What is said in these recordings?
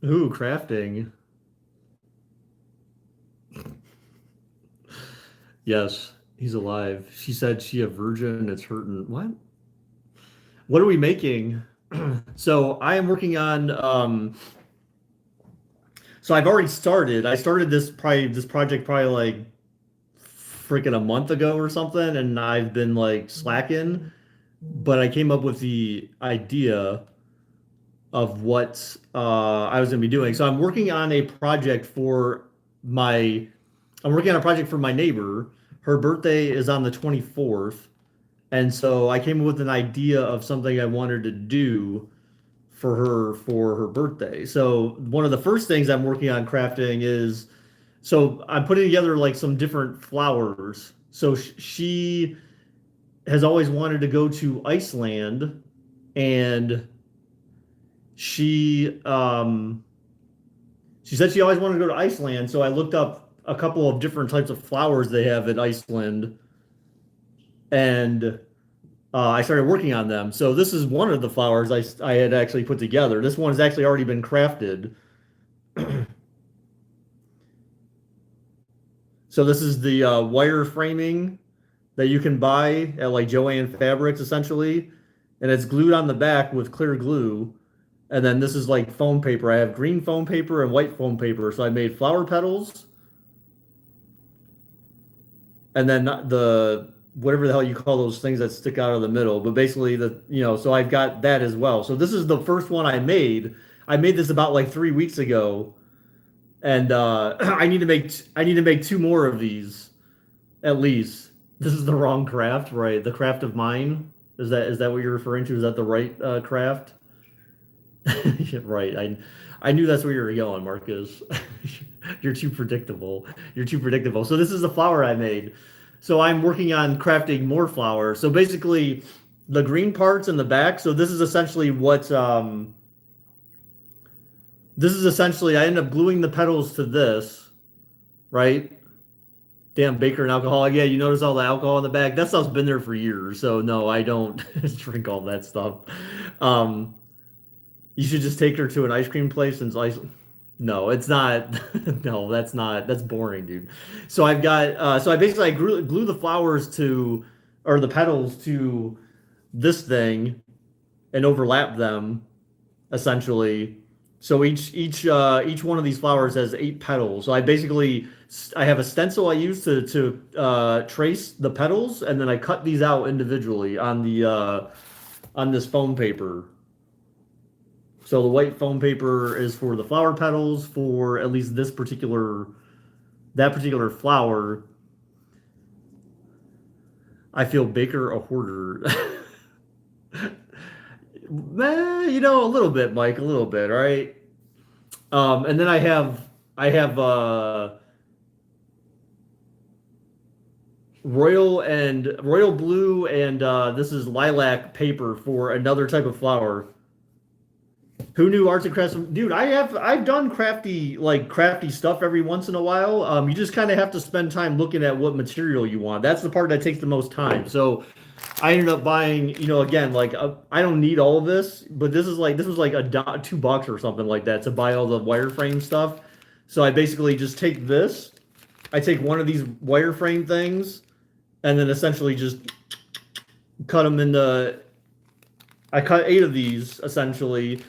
Ooh, crafting. Yes, he's alive. She said she a virgin. It's hurting. What? What are we making? So I am working on so I've already started. I started this project probably like freaking a month ago or something, and I've been like slacking, but I came up with the idea of what I was gonna be doing. So I'm working on a project for my I'm working on a project for my neighbor. Her birthday is on the 24th. And so I came up with an idea of something I wanted to do for her birthday. So one of the first things I'm working on crafting is so I'm putting together like some different flowers. So she has always wanted to go to Iceland and she she said she always wanted to go to Iceland, so I looked up a couple of different types of flowers they have in Iceland and I started working on them. So this is one of the flowers I had actually put together. This one has actually already been crafted. So this is the wire framing that you can buy at like Joann Fabrics essentially, and it's glued on the back with clear glue. And then this is like foam paper. I have green foam paper and white foam paper. So I made flower petals, and then the whatever the hell you call those things that stick out of the middle. But basically so I've got that as well. So this is the first one I made. I made this about like 3 weeks ago, and I need to make two more of these at least. This is the wrong craft, right? The craft of mine. Is that what you're referring to? Is that the right craft? Yeah, right. I knew that's where you were going, Marcus. You're too predictable. You're too predictable. So this is the flower I made. So I'm working on crafting more flour. So basically, the green parts in the back. So this is essentially what this is essentially. I end up gluing the petals to this, right? Damn, Baker and alcoholic. Yeah, you notice all the alcohol in the back. That stuff's been there for years. So no, I don't drink all that stuff. Um, you should just take her to an ice cream place and ice. No, it's not. No, that's not. That's boring, dude. So I've got. So I basically glue the flowers to, or the petals to this thing and overlap them essentially. So each one of these flowers has 8 petals. So I have a stencil I use to trace the petals, and then I cut these out individually on this foam paper. So the white foam paper is for the flower petals for at least that particular flower. I feel Baker a hoarder. A little bit, Mike, a little bit, all right? And then I have royal blue and this is lilac paper for another type of flower. Who knew arts and crafts? Dude, I've done crafty stuff every once in a while. You just kind of have to spend time looking at what material you want. That's the part that takes the most time. So I ended up buying, again, I don't need all of this, but this was like $2 or something like that to buy all the wireframe stuff. So I basically just take this. I take one of these wireframe things, and then essentially just cut them into. I cut 8 of these essentially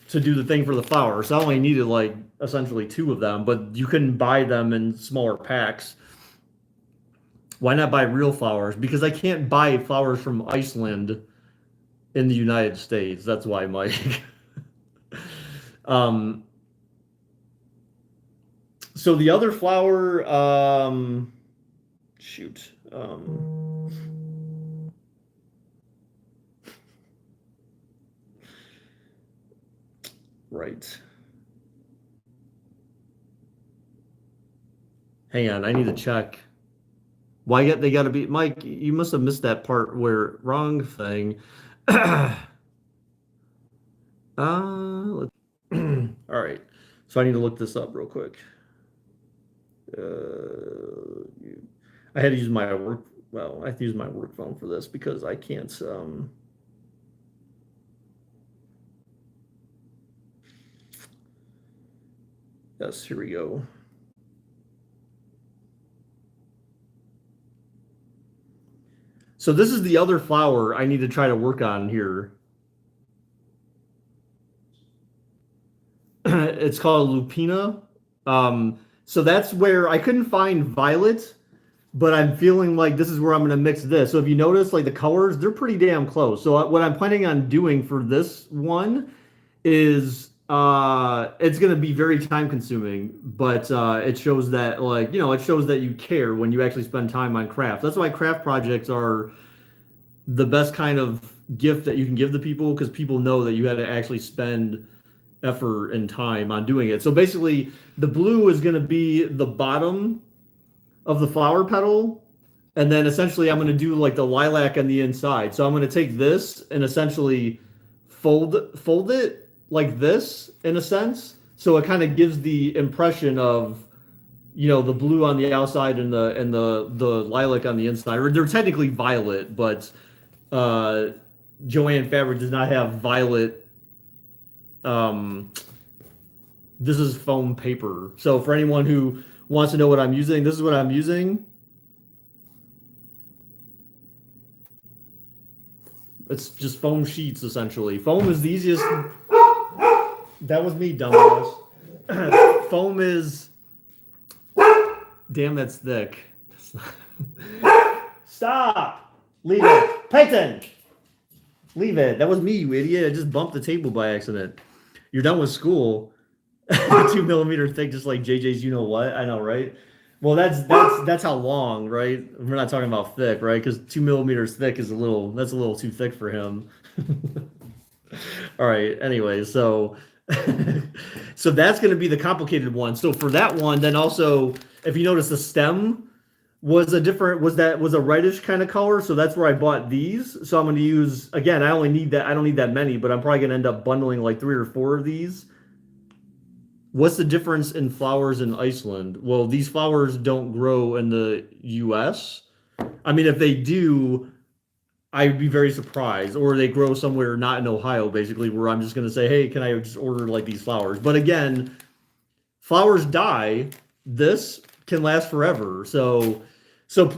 to do the thing for the flower. So I only needed like essentially 2 of them, but you can buy them in smaller packs. Why not buy real flowers? Because I can't buy flowers from Iceland in the United States. That's why, Mike. um, so the other flower, shoot. Right. Hang on, I need to check. They got to be Mike? You must have missed that part where wrong thing. Let's, all right. So I need to look this up real quick. I had to use my work. Well, I have to use my work phone for this because I can't. Yes, here we go. So this is the other flower I need to try to work on here. It's called Lupina. So that's where I couldn't find violet, but I'm feeling like this is where I'm going to mix this. So if you notice, like the colors, they're pretty damn close. So what I'm planning on doing for this one is it's going to be very time consuming, but it shows that like, it shows that you care when you actually spend time on craft. That's why craft projects are the best kind of gift that you can give the people because people know that you had to actually spend effort and time on doing it. So basically, the blue is going to be the bottom of the flower petal, and then essentially I'm going to do like the lilac on the inside. So I'm going to take this and essentially fold it like this in a sense. So it kind of gives the impression of the blue on the outside and the lilac on the inside. Or they're technically violet, but uh, Joanne Fabric does not have violet. Um, this is foam paper. So for anyone who wants to know what I'm using, this is what I'm using. It's just foam sheets essentially. Foam is the easiest. That was me, dumbass. Foam is. Damn, that's thick. Stop! Leave it. Peyton! Leave it. That was me, you idiot. I just bumped the table by accident. You're done with school. 2 millimeter thick, just like JJ's. You know what? I know, right? Well, that's how long, right? We're not talking about thick, right? Because 2 millimeters thick is that's a little too thick for him. All right. Anyway, so so that's going to be the complicated one. So for that one, then also, if you notice, the stem was a reddish kind of color. So that's where I bought these. So I'm going to use again. I don't need that many, but I'm probably going to end up bundling like 3 or 4 of these. What's the difference in flowers in Iceland? Well, these flowers don't grow in the US. I mean, if they do, I'd be very surprised. Or they grow somewhere not in Ohio, basically, where I'm just going to say, hey, can I just order like these flowers? But again, flowers die. This can last forever. So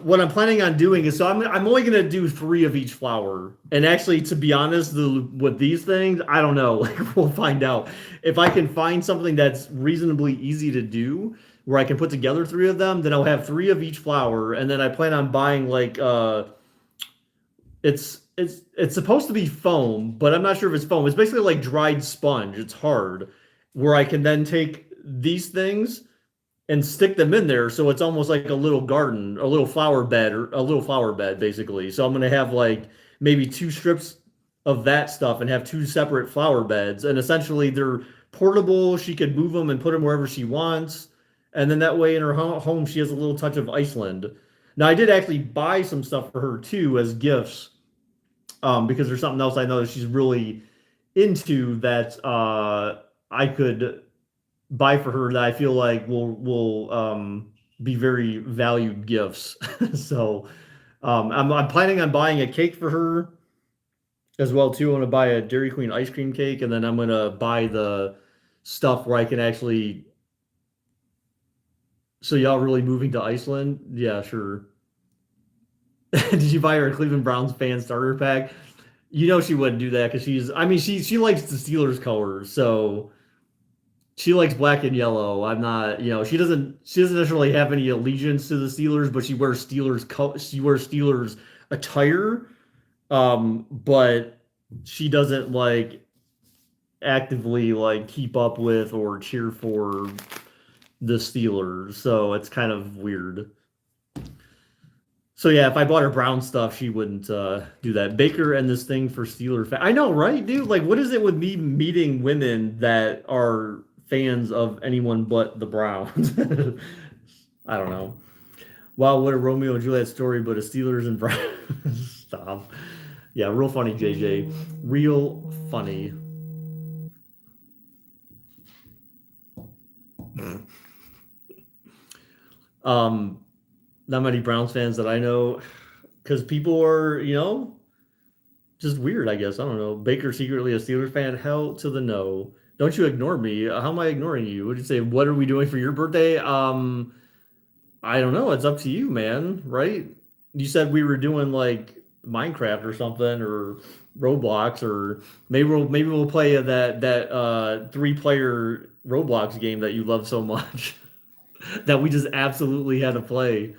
what I'm planning on doing is, I'm only going to do 3 of each flower. And actually, to be honest, with these things, I don't know. Like we'll find out. If I can find something that's reasonably easy to do, where I can put together 3 of them, then I'll have 3 of each flower. And then I plan on buying like it's supposed to be foam, but I'm not sure if it's foam. It's basically like dried sponge. It's hard, where I can then take these things and stick them in there, so it's almost like a little garden, a little flower bed, or a little flower bed, basically. So I'm gonna have like maybe 2 strips of that stuff and have 2 separate flower beds, and essentially they're portable. She could move them and put them wherever she wants, and then that way in her home she has a little touch of Iceland. Now I did actually buy some stuff for her too as gifts, because there's something else I know that she's really into that I could buy for her that I feel like will be very valued gifts. So I'm planning on buying a cake for her as well too. I'm gonna buy a Dairy Queen ice cream cake, and then I'm gonna buy the stuff where I can actually. So y'all really moving to Iceland? Yeah, sure. Did you buy her a Cleveland Browns fan starter pack? You know she wouldn't do that because she likes the Steelers colors, so she likes black and yellow. I'm not, she doesn't necessarily have any allegiance to the Steelers, but she wears Steelers attire. But she doesn't like actively like keep up with or cheer for the Steelers, so it's kind of weird. So yeah, if I bought her brown stuff, she wouldn't do that. Baker and this thing for I know, right, dude? Like, what is it with me meeting women that are fans of anyone but the Browns? I don't know. Wow, what a Romeo and Juliet story, but a Steelers and Browns. Stop. Yeah, real funny, JJ. Real funny. Not many Browns fans that I know, because people are, just weird, I guess. I don't know. Baker secretly a Steelers fan? Hell to the no. Don't you ignore me. How am I ignoring you? Would you say, what are we doing for your birthday? I don't know. It's up to you, man, right? You said we were doing like Minecraft or something or Roblox or maybe we'll play that three-player Roblox game that you love so much that we just absolutely had to play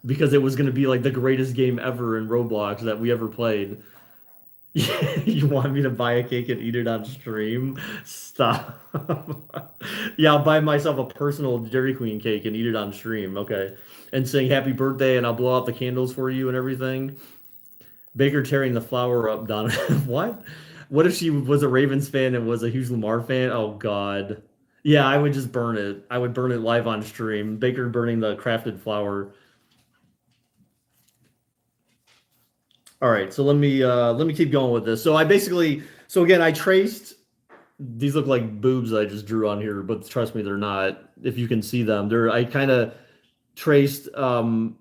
because it was going to be like the greatest game ever in Roblox that we ever played. You want me to buy a cake and eat it on stream? Stop. Yeah, I'll buy myself a personal Dairy Queen cake and eat it on stream. Okay. And sing happy birthday and I'll blow out the candles for you and everything. Baker tearing the flower up, Donna. What? What if she was a Ravens fan and was a huge Lamar fan? Oh God. Yeah, I would just burn it. I would burn it live on stream. Baker burning the crafted flower. All right, so let me keep going with this. So I basically so again I traced these look like boobs I just drew on here, but trust me, they're not. If you can see them, they're I kind of traced the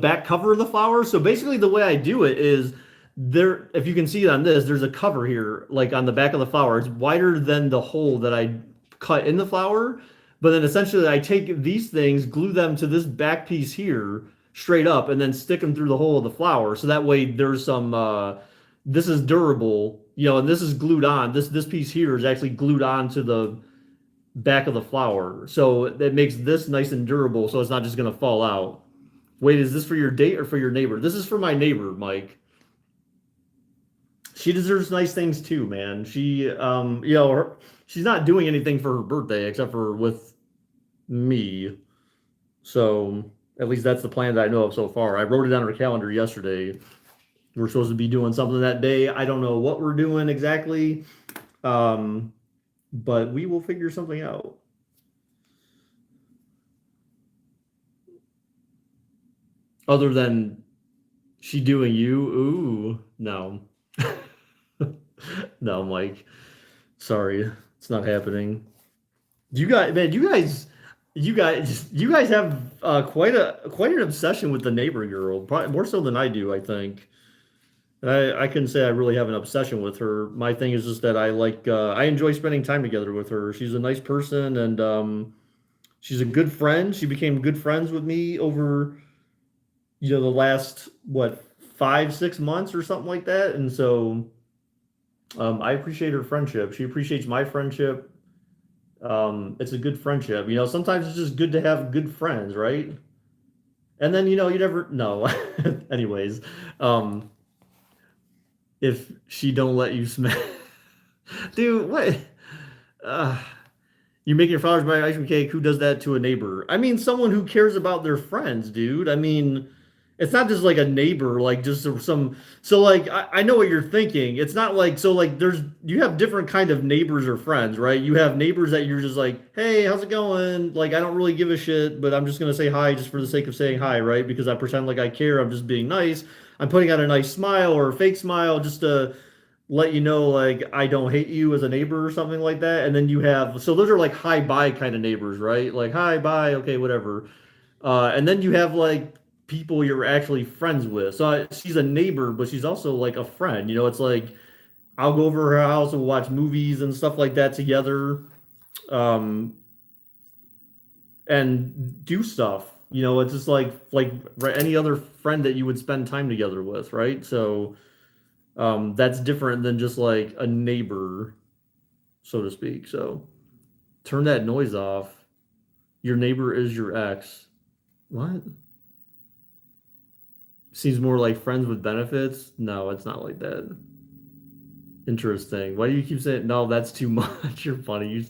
back cover of the flower. So basically, the way I do it is there. If you can see it on this, there's a cover here, like on the back of the flower. It's wider than the hole that I cut in the flower. But then essentially, I take these things, glue them to this back piece here, straight up, and then stick them through the hole of the flower. So that way, there's some. This is durable, and this is glued on. This piece here is actually glued on to the back of the flower. So that makes this nice and durable so it's not just going to fall out. Wait, is this for your date or for your neighbor? This is for my neighbor, Mike. She deserves nice things too, man. She's not doing anything for her birthday except for with me. So at least that's the plan that I know of so far. I wrote it on her calendar yesterday. We're supposed to be doing something that day. I don't know what we're doing exactly. But we will figure something out. Other than she doing you, ooh, no. No, Mike. Sorry, it's not happening. You guys, man, you guys have quite an obsession with the neighbor girl, probably more so than I do, I think. I couldn't say I really have an obsession with her. My thing is just that I enjoy spending time together with her. She's a nice person and she's a good friend. She became good friends with me over the last what 5 6 months or something like that. And so I appreciate her friendship. She appreciates my friendship. It's a good friendship. Sometimes it's just good to have good friends, right? And then you never know. Anyways, if she don't let you smash, dude, what? Uh, you make your flowers by ice cream cake. Who does that to a neighbor? I mean, someone who cares about their friends, dude. I mean, it's not just like a neighbor, like just some. So, like, I know what you're thinking. It's not like so. Like, you have different kind of neighbors or friends, right? You have neighbors that you're just like, hey, how's it going? Like, I don't really give a shit, but I'm just gonna say hi just for the sake of saying hi, right? Because I pretend like I care. I'm just being nice. I'm putting on a nice smile or a fake smile just to let you know like I don't hate you as a neighbor or something like that. And then you have so those are like hi bye kind of neighbors, right? Like hi bye, okay, whatever. And then you have like people you're actually friends with. So she's a neighbor, but she's also like a friend. It's like I'll go over her house and watch movies and stuff like that together, um, and do stuff. It's just like any other friend that you would spend time together with, right? So that's different than just like a neighbor, so to speak. So turn that noise off. Your neighbor is your ex. What? Seems more like friends with benefits. No, it's not like that. Interesting. Why do you keep saying no? That's too much. You're funny.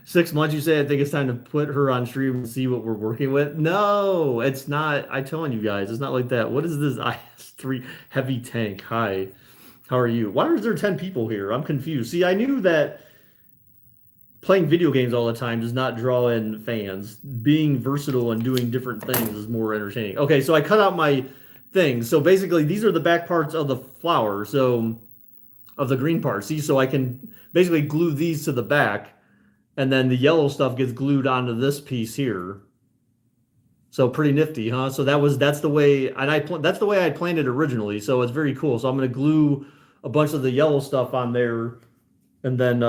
6 months. You say I think it's time to put her on stream and see what we're working with. No, it's not. I'm telling you guys, it's not like that. What is this IS3 heavy tank? Hi, how are you? Why is there 10 people here? I'm confused. See, I knew that playing video games all the time does not draw in fans. Being versatile and doing different things is more entertaining. Okay, so I cut out my things. So basically, these are the back parts of the flower. So of the green part. See, so I can basically glue these to the back, and then the yellow stuff gets glued onto this piece here. So pretty nifty, huh? So that's the way, and that's the way I planned it originally. So it's very cool. So I'm going to glue a bunch of the yellow stuff on there and then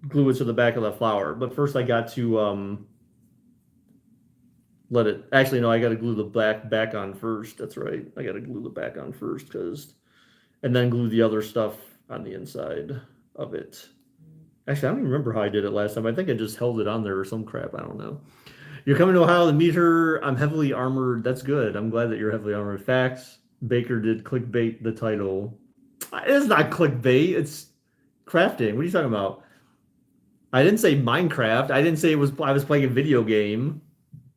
glue it to the back of the flower. But first I got to let it actually no, I got to glue the back on first. That's right. I got to glue the back on first cuz and then glue the other stuff on the inside of it. Actually, I don't even remember how I did it last time. I think I just held it on there or some crap. I don't know. You're coming to Ohio to meet her. I'm heavily armored. That's good. I'm glad that you're heavily armored. Facts. Baker did clickbait the title. It's not clickbait. It's crafting. What are you talking about? I didn't say Minecraft. I didn't say it was. I was playing a video game.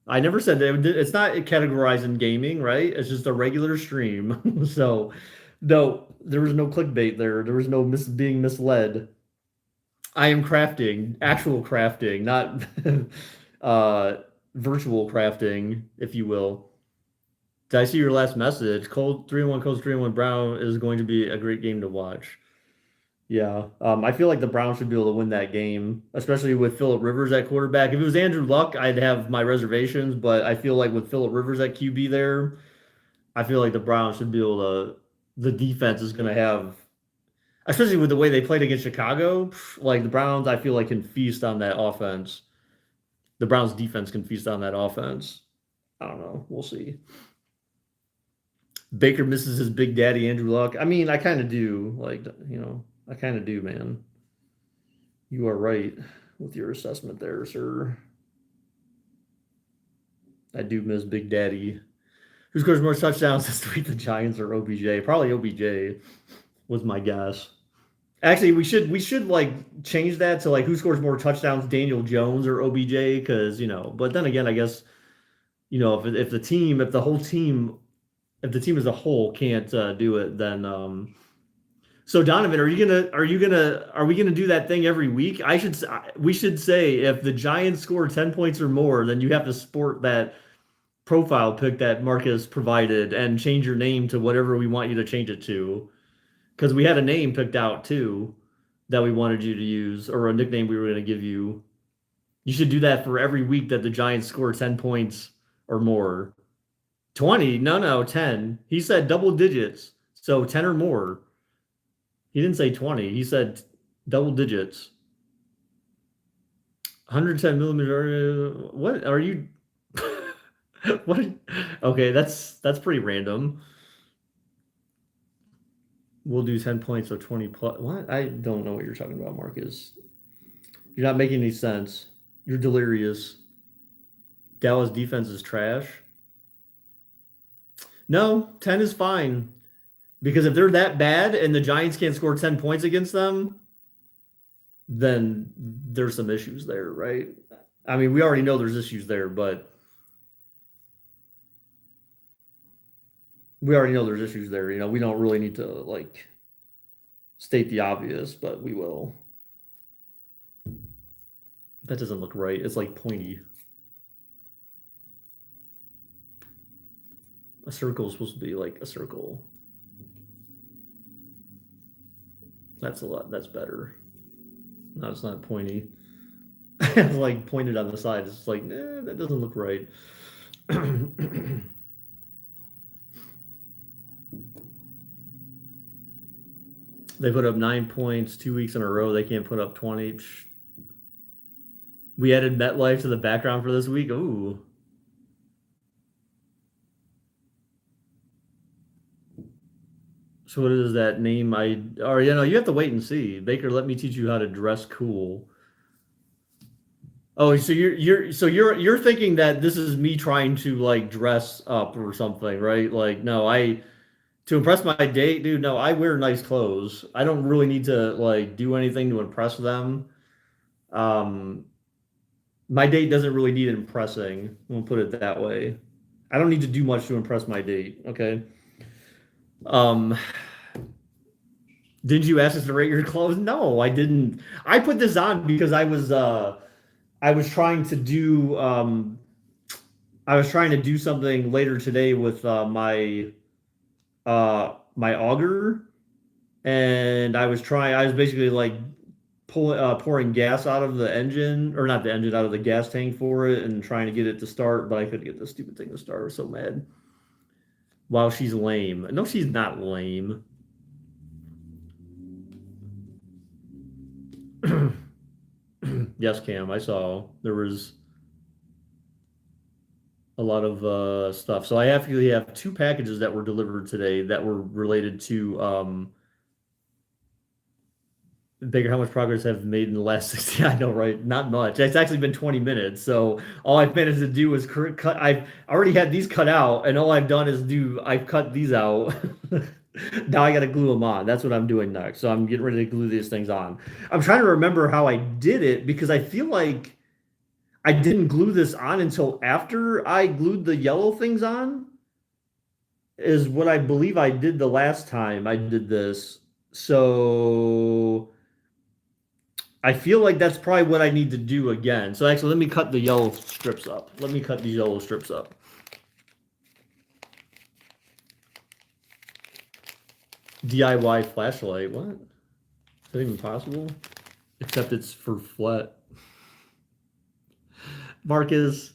I never said that. It's not categorized in gaming, right? It's just a regular stream. So, no, there was no clickbait there. There was no being misled. I am crafting, actual crafting, not virtual crafting, if you will. Did I see your last message? Cold 3-1 Colts 3-1 Brown is going to be a great game to watch. Yeah, I feel like the Browns should be able to win that game, especially with Phillip Rivers at quarterback. If it was Andrew Luck, I'd have my reservations, but I feel like with Phillip Rivers at QB there, I feel like the Browns should be able to. The defense is going to have, especially with the way they played against Chicago, like the Browns, I feel like can feast on that offense. The Browns defense can feast on that offense. I don't know. We'll see. Baker misses his big daddy Andrew Luck. I mean, I kind of do. Like, I kind of do, man. You are right with your assessment there, sir. I do miss Big Daddy. Who scores more touchdowns this week, the Giants or OBJ? Probably OBJ was my guess. Actually, we should like change that to like who scores more touchdowns, Daniel Jones or OBJ? Because but then again, I guess if the team, if the whole team, if the team as a whole can't do it, then so Donovan, are we gonna do that thing every week? We should say if the Giants score 10 points or more, then you have to sport that profile pic that Marcus provided and change your name to whatever we want you to change it to. Because we had a name picked out too that we wanted you to use, or a nickname we were going to give you. You should do that for every week that the Giants score 10 points or more. 20? No, 10. He said double digits. So 10 or more. He didn't say 20. He said double digits. 110 millimeter. What are you? What? Okay, that's pretty random. We'll do 10 points or 20 plus. What? I don't know what you're talking about, Marcus. You're not making any sense. You're delirious. Dallas defense is trash. No, 10 is fine. Because if they're that bad and the Giants can't score 10 points against them, then there's some issues there, right? I mean, we already know there's issues there, but we already know there's issues there. We don't really need to like state the obvious, but we will. That doesn't look right. It's like pointy. A circle is supposed to be like a circle. That's a lot. That's better. No, it's not pointy. It's like pointed on the side. It's like, that doesn't look right. They put up 9 points 2 weeks in a row. They can't put up 20. We added MetLife to the background for this week. Ooh. So what is that name? Or you have to wait and see. Baker, let me teach you how to dress cool. Oh, so you're thinking that this is me trying to like dress up or something, right? Like, no, to impress my date, dude, no, I wear nice clothes. I don't really need to like do anything to impress them. Um, my date doesn't really need impressing. We'll put it that way. I don't need to do much to impress my date, okay? Um, did you ask us to rate your clothes? No, I didn't. I put this on because I was trying to do something later today with my auger, and I was basically like pouring gas out of the engine, or not the engine, out of the gas tank for it, and trying to get it to start, but I couldn't get this stupid thing to start. I was so mad. Wow, she's lame. No, she's not lame. Yes, Cam, I saw there was a lot of stuff. So I actually have two packages that were delivered today that were related to Baker, how much progress have made in the last 60? I know, right? Not much. It's actually been 20 minutes. So all I've managed to do is cut. I've already had these cut out, and all I've done is I've cut these out. Now I got to glue them on. That's what I'm doing next. So I'm getting ready to glue these things on. I'm trying to remember how I did it because I feel like I didn't glue this on until after I glued the yellow things on, is what I believe I did the last time I did this. So. I feel like that's probably what I need to do again. So actually, let me cut the yellow strips up. Let me cut these yellow strips up. DIY flashlight. What? Is that even possible? Except it's for flat. Marcus,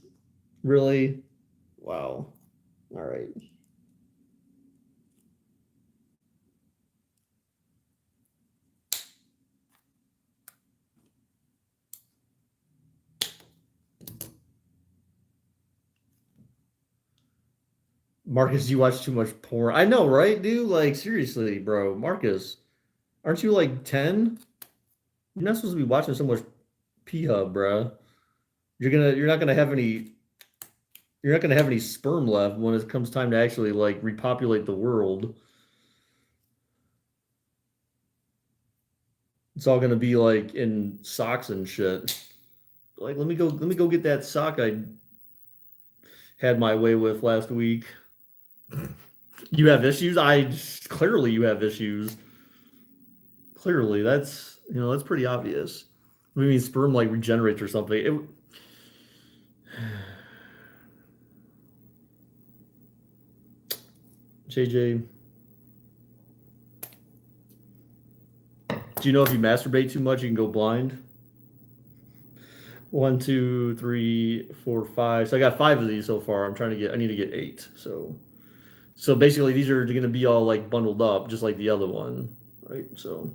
really? Wow. All right. Marcus, you watch too much porn. I know, right, dude? Like, seriously, bro. Marcus, aren't you like 10? You're not supposed to be watching so much P-Hub, bro. You're not gonna have any you're not gonna have any sperm left when it comes time to actually like repopulate the world. It's all gonna be like in socks and shit. Like, let me go get that sock I had my way with last week. You have issues? I clearly you have issues. Clearly, that's that's pretty obvious. I mean, sperm like regenerates or something. JJ, do you know if you masturbate too much, you can go blind? One, two, three, four, five. So I got five of these so far. I need to get eight. So basically, these are going to be all like bundled up, just like the other one, right? So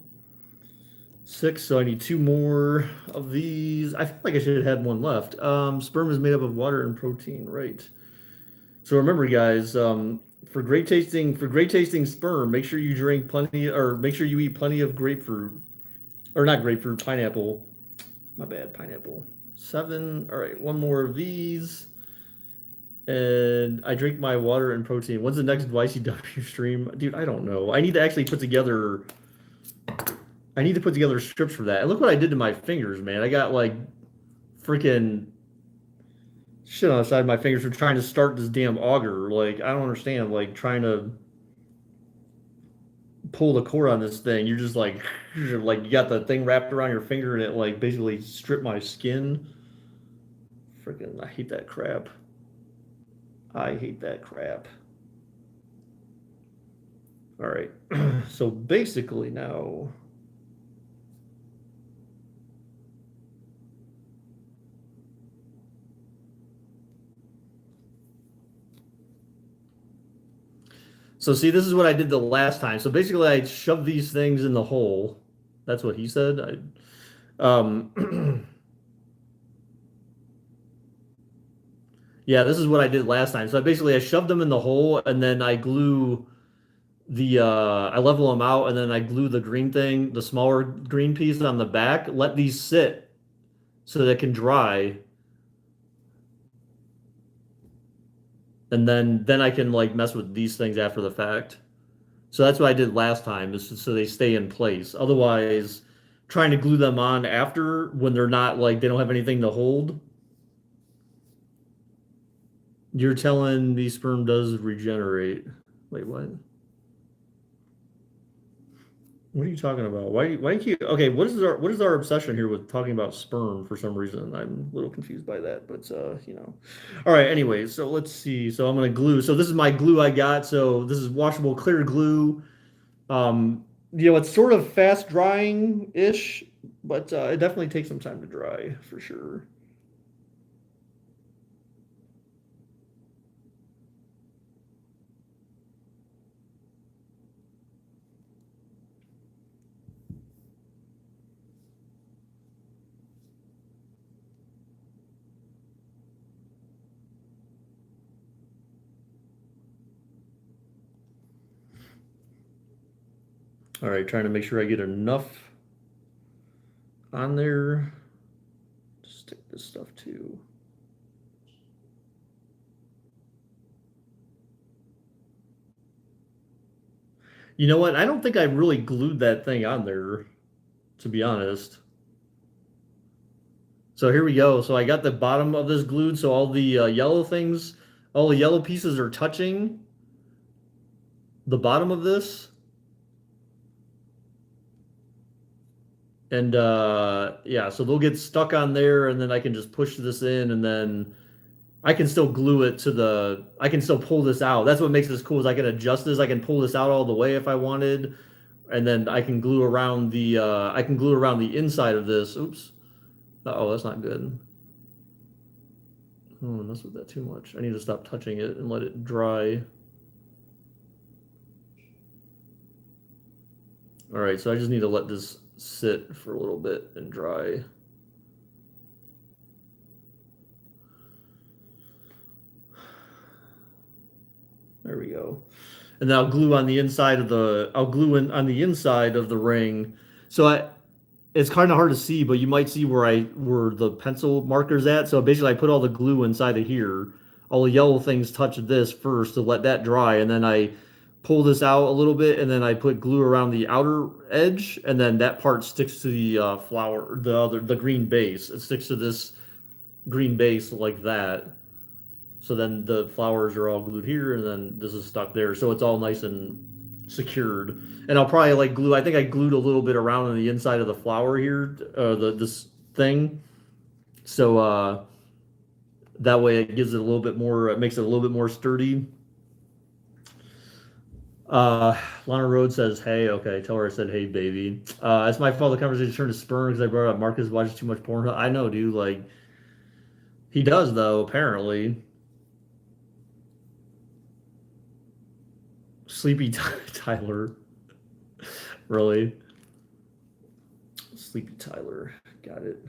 six. So I need two more of these. I feel like I should have had one left. Sperm is made up of water and protein, right? So remember, guys, for great tasting sperm, make sure you drink plenty, or make sure you eat plenty of grapefruit, or not grapefruit, pineapple. My bad, pineapple. Seven. All right, one more of these. And I drink my water and protein. When's the next YCW stream? Dude, I don't know. I need to put together scripts for that. And look what I did to my fingers, man. I got like freaking shit on the side of my fingers for trying to start this damn auger. Like, I don't understand. Like, trying to pull the cord on this thing. You're just like you got the thing wrapped around your finger and it like basically stripped my skin. Freaking, I hate that crap. I hate that crap. All right. So basically now. So see, this is what I did the last time. So basically, I shoved these things in the hole. That's what he said. Yeah, this is what I did last time. So basically, I shoved them in the hole, and then I level them out, and then I glue the green thing, the smaller green piece on the back. Let these sit so they can dry, and then I can like mess with these things after the fact. So that's what I did last time, is so they stay in place. Otherwise, trying to glue them on after when they're not like they don't have anything to hold. You're telling me sperm does regenerate. Wait, what? What are you talking about? Why do you keep okay, what is our obsession here with talking about sperm for some reason? I'm a little confused by that, but All right, anyways, so let's see. So I'm gonna glue. So this is my glue I got. So this is washable clear glue. It's sort of fast drying-ish, but it definitely takes some time to dry for sure. All right, trying to make sure I get enough on there. Stick this stuff too. You know what? I don't think I really glued that thing on there, to be honest. So here we go. So I got the bottom of this glued, so all the yellow things, all the yellow pieces are touching the bottom of this. And yeah, so they'll get stuck on there, and then I can just push this in, and then I can still glue it to the, I can still pull this out. That's what makes this cool is I can adjust this. I can pull this out all the way if I wanted, and then I can glue around the, I can glue around the inside of this. Oops. Oh, that's not good. I don't want to mess with that too much. I need to stop touching it and let it dry. All right, so I just need to let this sit for a little bit and dry. There we go. And then I'll glue on the inside of the, I'll glue in on the inside of the ring. So it's kind of hard to see, but you might see where the pencil marker's at. So basically I put all the glue inside of here. All the yellow things touch this first to let that dry, and then I pull this out a little bit, and then I put glue around the outer edge, and then that part sticks to the flower, the green base. It sticks to this green base like that. So then the flowers are all glued here, and then this is stuck there. So it's all nice and secured. And I'll probably like glue. I think I glued a little bit around on the inside of the flower here, this thing. So that way it gives it a little bit more. It makes it a little bit more sturdy. Lana Rhodes says, "Hey, okay." Tell her I said, "Hey, baby." It's my fault. The conversation turned to spurn because I brought up Marcus watches too much porn. I know, dude. Like he does, though. Apparently, Sleepy Tyler. Really, Sleepy Tyler. Got it.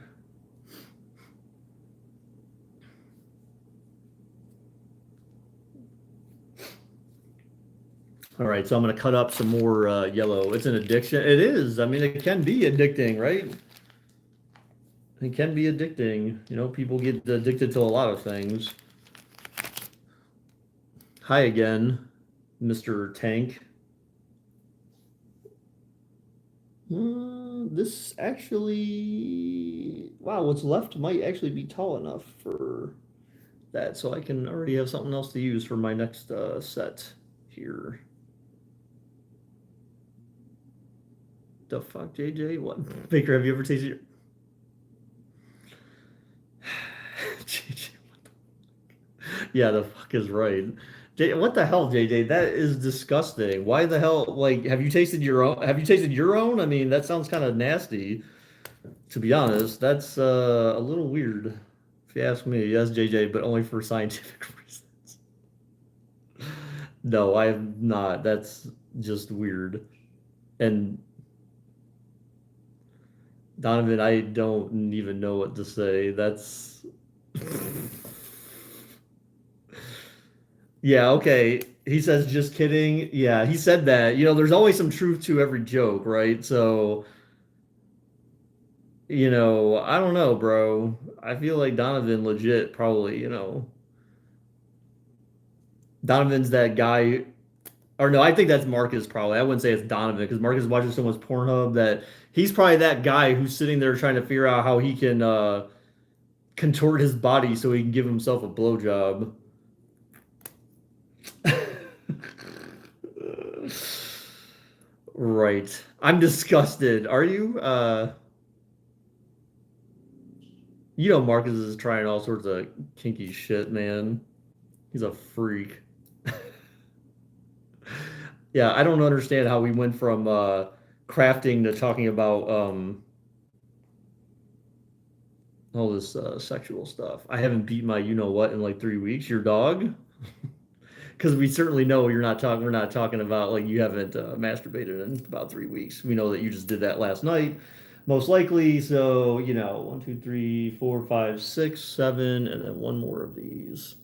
All right, so I'm gonna cut up some more yellow. It's an addiction. It is. I mean, it can be addicting, right? It can be addicting. You know, people get addicted to a lot of things. Hi again, Mr. Tank. This actually, wow, what's left might actually be tall enough for that, so I can already have something else to use for my next set here. The fuck, JJ? What? Baker, have you ever tasted JJ, what yeah, the fuck is right. What the hell, JJ? That is disgusting. Why the hell? Like, have you tasted your own? Have you tasted your own? I mean, that sounds kind of nasty, to be honest. That's a little weird, if you ask me. Yes, JJ, but only for scientific reasons. No, I have not. That's just weird. And Donovan, I don't even know what to say. That's yeah, okay. He says just kidding. Yeah, he said that. You know, there's always some truth to every joke, right? So, you know, I don't know, bro. I feel like Donovan legit probably, you know, Donovan's that guy. Or no, I think that's Marcus probably. I wouldn't say it's Donovan because Marcus watches so much Pornhub that he's probably that guy who's sitting there trying to figure out how he can contort his body so he can give himself a blowjob. Right. I'm disgusted. Are you? You know Marcus is trying all sorts of kinky shit, man. He's a freak. Yeah, I don't understand how we went from crafting to talking about all this sexual stuff. I haven't beat my you know what in like 3 weeks. Your dog? Because we certainly know you're not talking. We're not talking about like you haven't masturbated in about 3 weeks. We know that you just did that last night, most likely. So you know, 1, 2, 3, 4, 5, 6, 7, and then one more of these.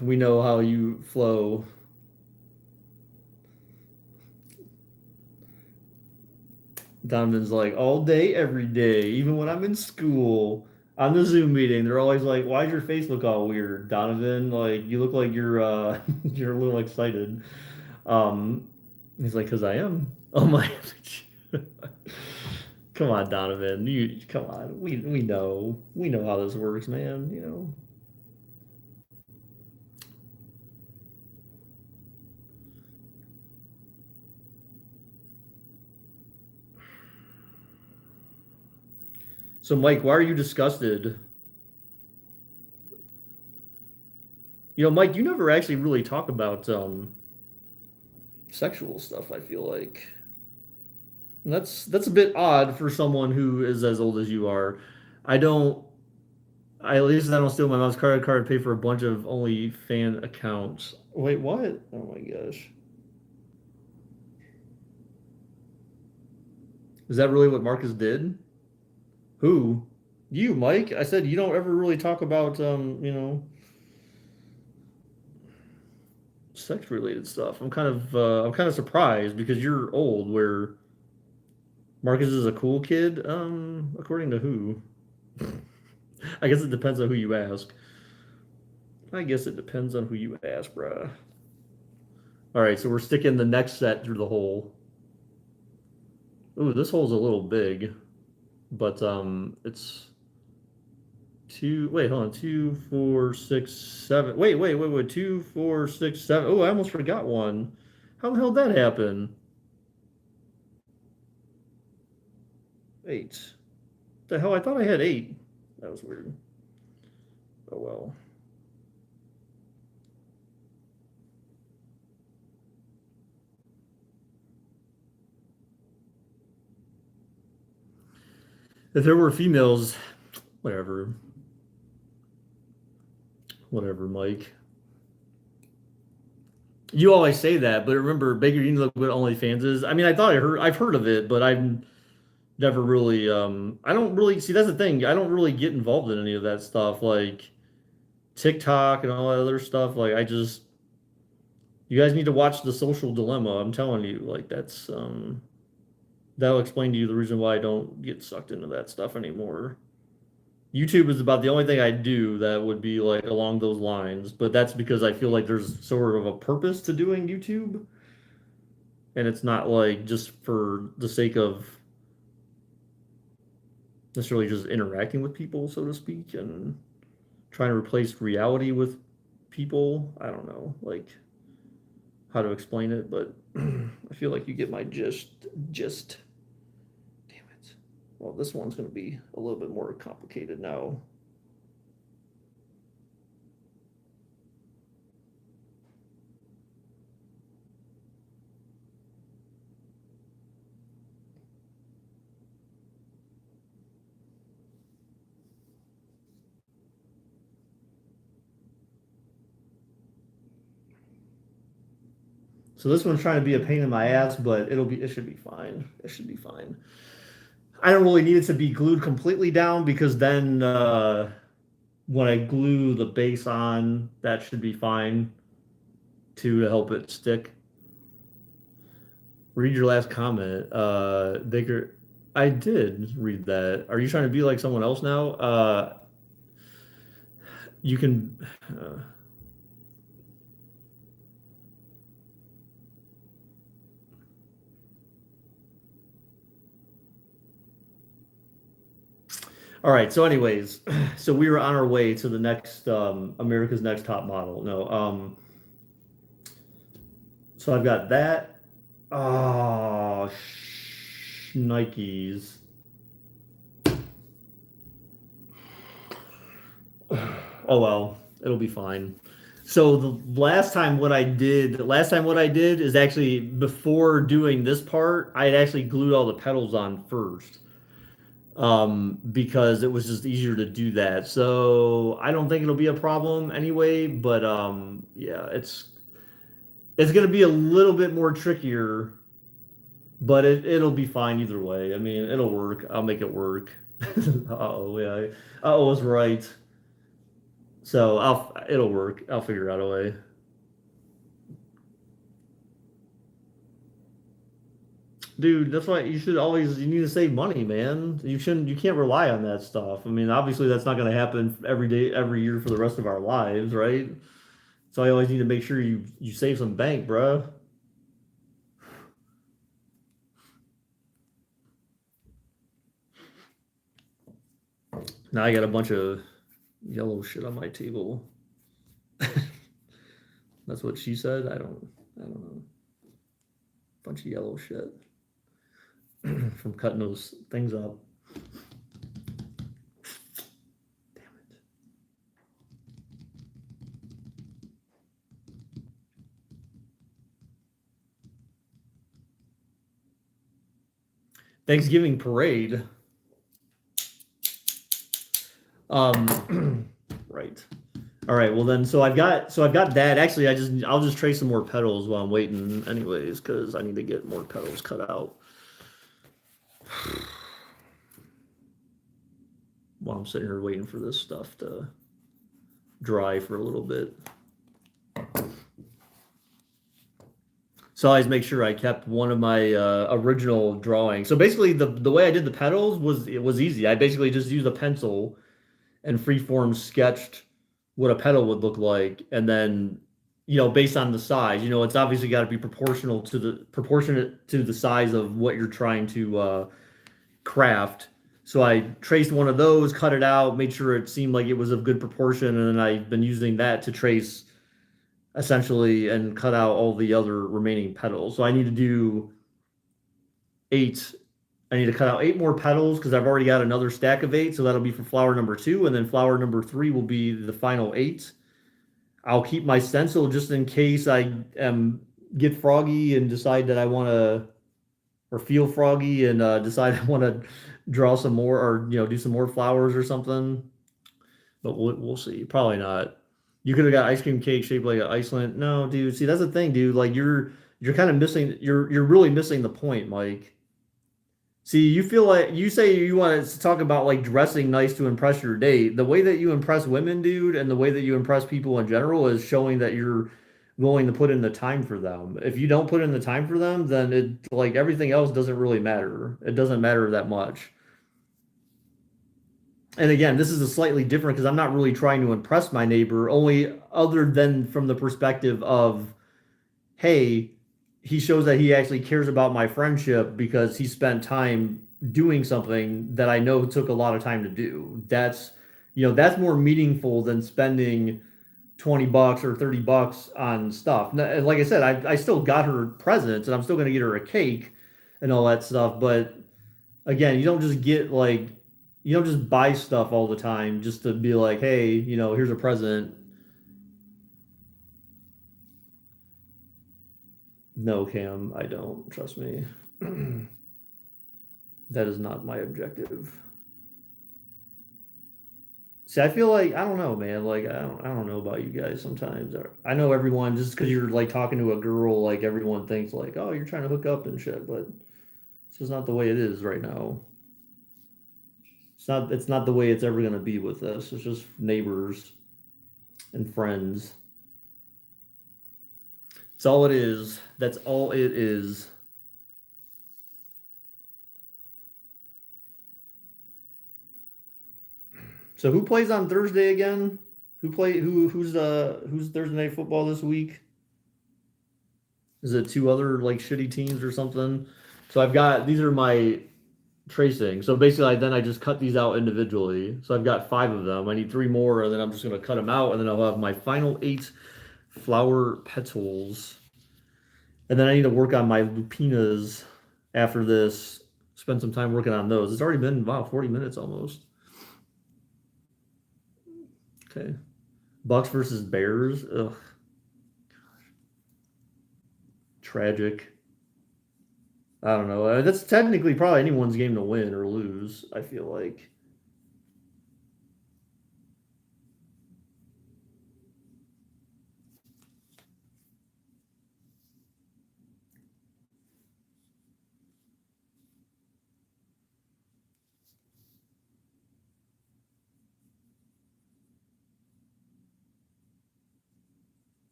We know how you flow. Donovan's like all day, every day, even when I'm in school. On the Zoom meeting, they're always like, "Why's your face look all weird, Donovan? Like you look like you're you're a little excited." Um, he's like, "Cause I am." Oh my! Come on, Donovan. You come on. We know how this works, man. You know. So, Mike, why are you disgusted? You know, Mike, you never actually really talk about sexual stuff, I feel like. And that's a bit odd for someone who is as old as you are. I don't at least I don't steal my mom's credit card and pay for a bunch of only fan accounts. Wait, what? Oh my gosh. Is that really what Marcus did? Who? You, Mike? I said you don't ever really talk about sex related stuff. I'm kind of surprised because you're old where Marcus is a cool kid. According to who? I guess it depends on who you ask. I guess it depends on who you ask, bruh. All right, so we're sticking the next set through the hole. Ooh, this hole's a little big, but it's two. Wait, hold on. Two, four, six, seven. Wait. Two, four, six, seven. Oh, I almost forgot one. How the hell did that happen? Eight. The hell? I thought I had eight. That was weird. Oh well. If there were females, whatever, whatever, Mike. You always say that, but remember, Baker, you know what OnlyFans is? I mean, I've heard of it, but I've never really, I don't really see. That's the thing. I don't really get involved in any of that stuff, like TikTok and all that other stuff. Like, you guys need to watch The Social Dilemma. I'm telling you, like, that'll explain to you the reason why I don't get sucked into that stuff anymore. YouTube is about the only thing I do that would be like along those lines, but that's because I feel like there's sort of a purpose to doing YouTube, and it's not like just for the sake of necessarily just interacting with people, so to speak, and trying to replace reality with people. I don't know, like how to explain it, but I feel like you get my gist. Damn it. Well, this one's going to be a little bit more complicated now. So this one's trying to be a pain in my ass, but it should be fine. It should be fine. I don't really need it to be glued completely down because then when I glue the base on, that should be fine too to help it stick. Read your last comment. Baker, I did read that. Are you trying to be like someone else now? You can. All right. So, anyways, so we were on our way to the next America's Next Top Model. No. So I've got that. Oh, Nikes. Oh well, it'll be fine. So last time what I did is actually before doing this part, I had actually glued all the pedals on first. Because it was just easier to do that. So I don't think it'll be a problem anyway, but yeah, it's gonna be a little bit more trickier, but it'll be fine either way. I mean, it'll work. I'll make it work. Uh-oh, yeah. Uh-oh, was right. So it'll work. I'll figure out a way. Dude, that's why you need to save money, man. You can't rely on that stuff. I mean, obviously that's not going to happen every day, every year for the rest of our lives, right? So I always need to make sure you save some bank, bro. Now I got a bunch of yellow shit on my table. That's what she said. I don't know. Bunch of yellow shit from cutting those things up. Damn it. Thanksgiving parade. Right. All right. Well then, I've got that. Actually, I'll just trace some more petals while I'm waiting, anyways, because I need to get more petals cut out while I'm sitting here waiting for this stuff to dry for a little bit. So I always make sure I kept one of my original drawings. So basically, the way I did the petals was easy. I basically just used a pencil and freeform sketched what a petal would look like, and then based on the size, it's obviously got to be proportionate to the size of what you're trying to craft. So I traced one of those, cut it out, made sure it seemed like it was of good proportion, and then I've been using that to trace essentially and cut out all the other remaining petals. So I need to do eight. I need to cut out eight more petals because I've already got another stack of eight. So that'll be for flower number two. And then flower number three will be the final eight. I'll keep my stencil just in case I get froggy and decide that I want to, or feel froggy and decide I want to draw some more or, do some more flowers or something. But we'll see. Probably not. You could have got ice cream cake shaped like an Iceland. No, dude. See, that's the thing, dude. Like you're kind of missing. You're really missing the point, Mike. See, you feel like you say you want to talk about like dressing nice to impress your date. The way that you impress women, dude, and the way that you impress people in general is showing that you're willing to put in the time for them. If you don't put in the time for them, then it like everything else doesn't really matter. It doesn't matter that much. And again, this is a slightly different because I'm not really trying to impress my neighbor, only other than from the perspective of, hey, he shows that he actually cares about my friendship because he spent time doing something that I know took a lot of time to do. That's more meaningful than spending 20 bucks or 30 bucks on stuff. Like I said, I still got her presents and I'm still going to get her a cake and all that stuff. But again, you don't just buy stuff all the time just to be like, hey, here's a present. No, Cam, I don't. Trust me. That is not my objective. See, I feel like I don't know, man. Like I don't know about you guys sometimes. I know everyone just because you're like talking to a girl, like everyone thinks like, oh, you're trying to hook up and shit, but it's just not the way it is right now. It's not the way it's ever gonna be with us. It's just neighbors and friends. It's all it is. That's all it is. So who plays on Thursday again? Who's Thursday night football this week? Is it two other like shitty teams or something? So I've got these are my tracing. So basically I just cut these out individually. So I've got five of them. I need three more and then I'm just gonna cut them out and then I'll have my final eight flower petals. And then I need to work on my lupinas after this. Spend some time working on those. It's already been wow, 40 minutes almost. Okay. Bucks versus Bears. Ugh, tragic. I don't know. That's technically probably anyone's game to win or lose, I feel like.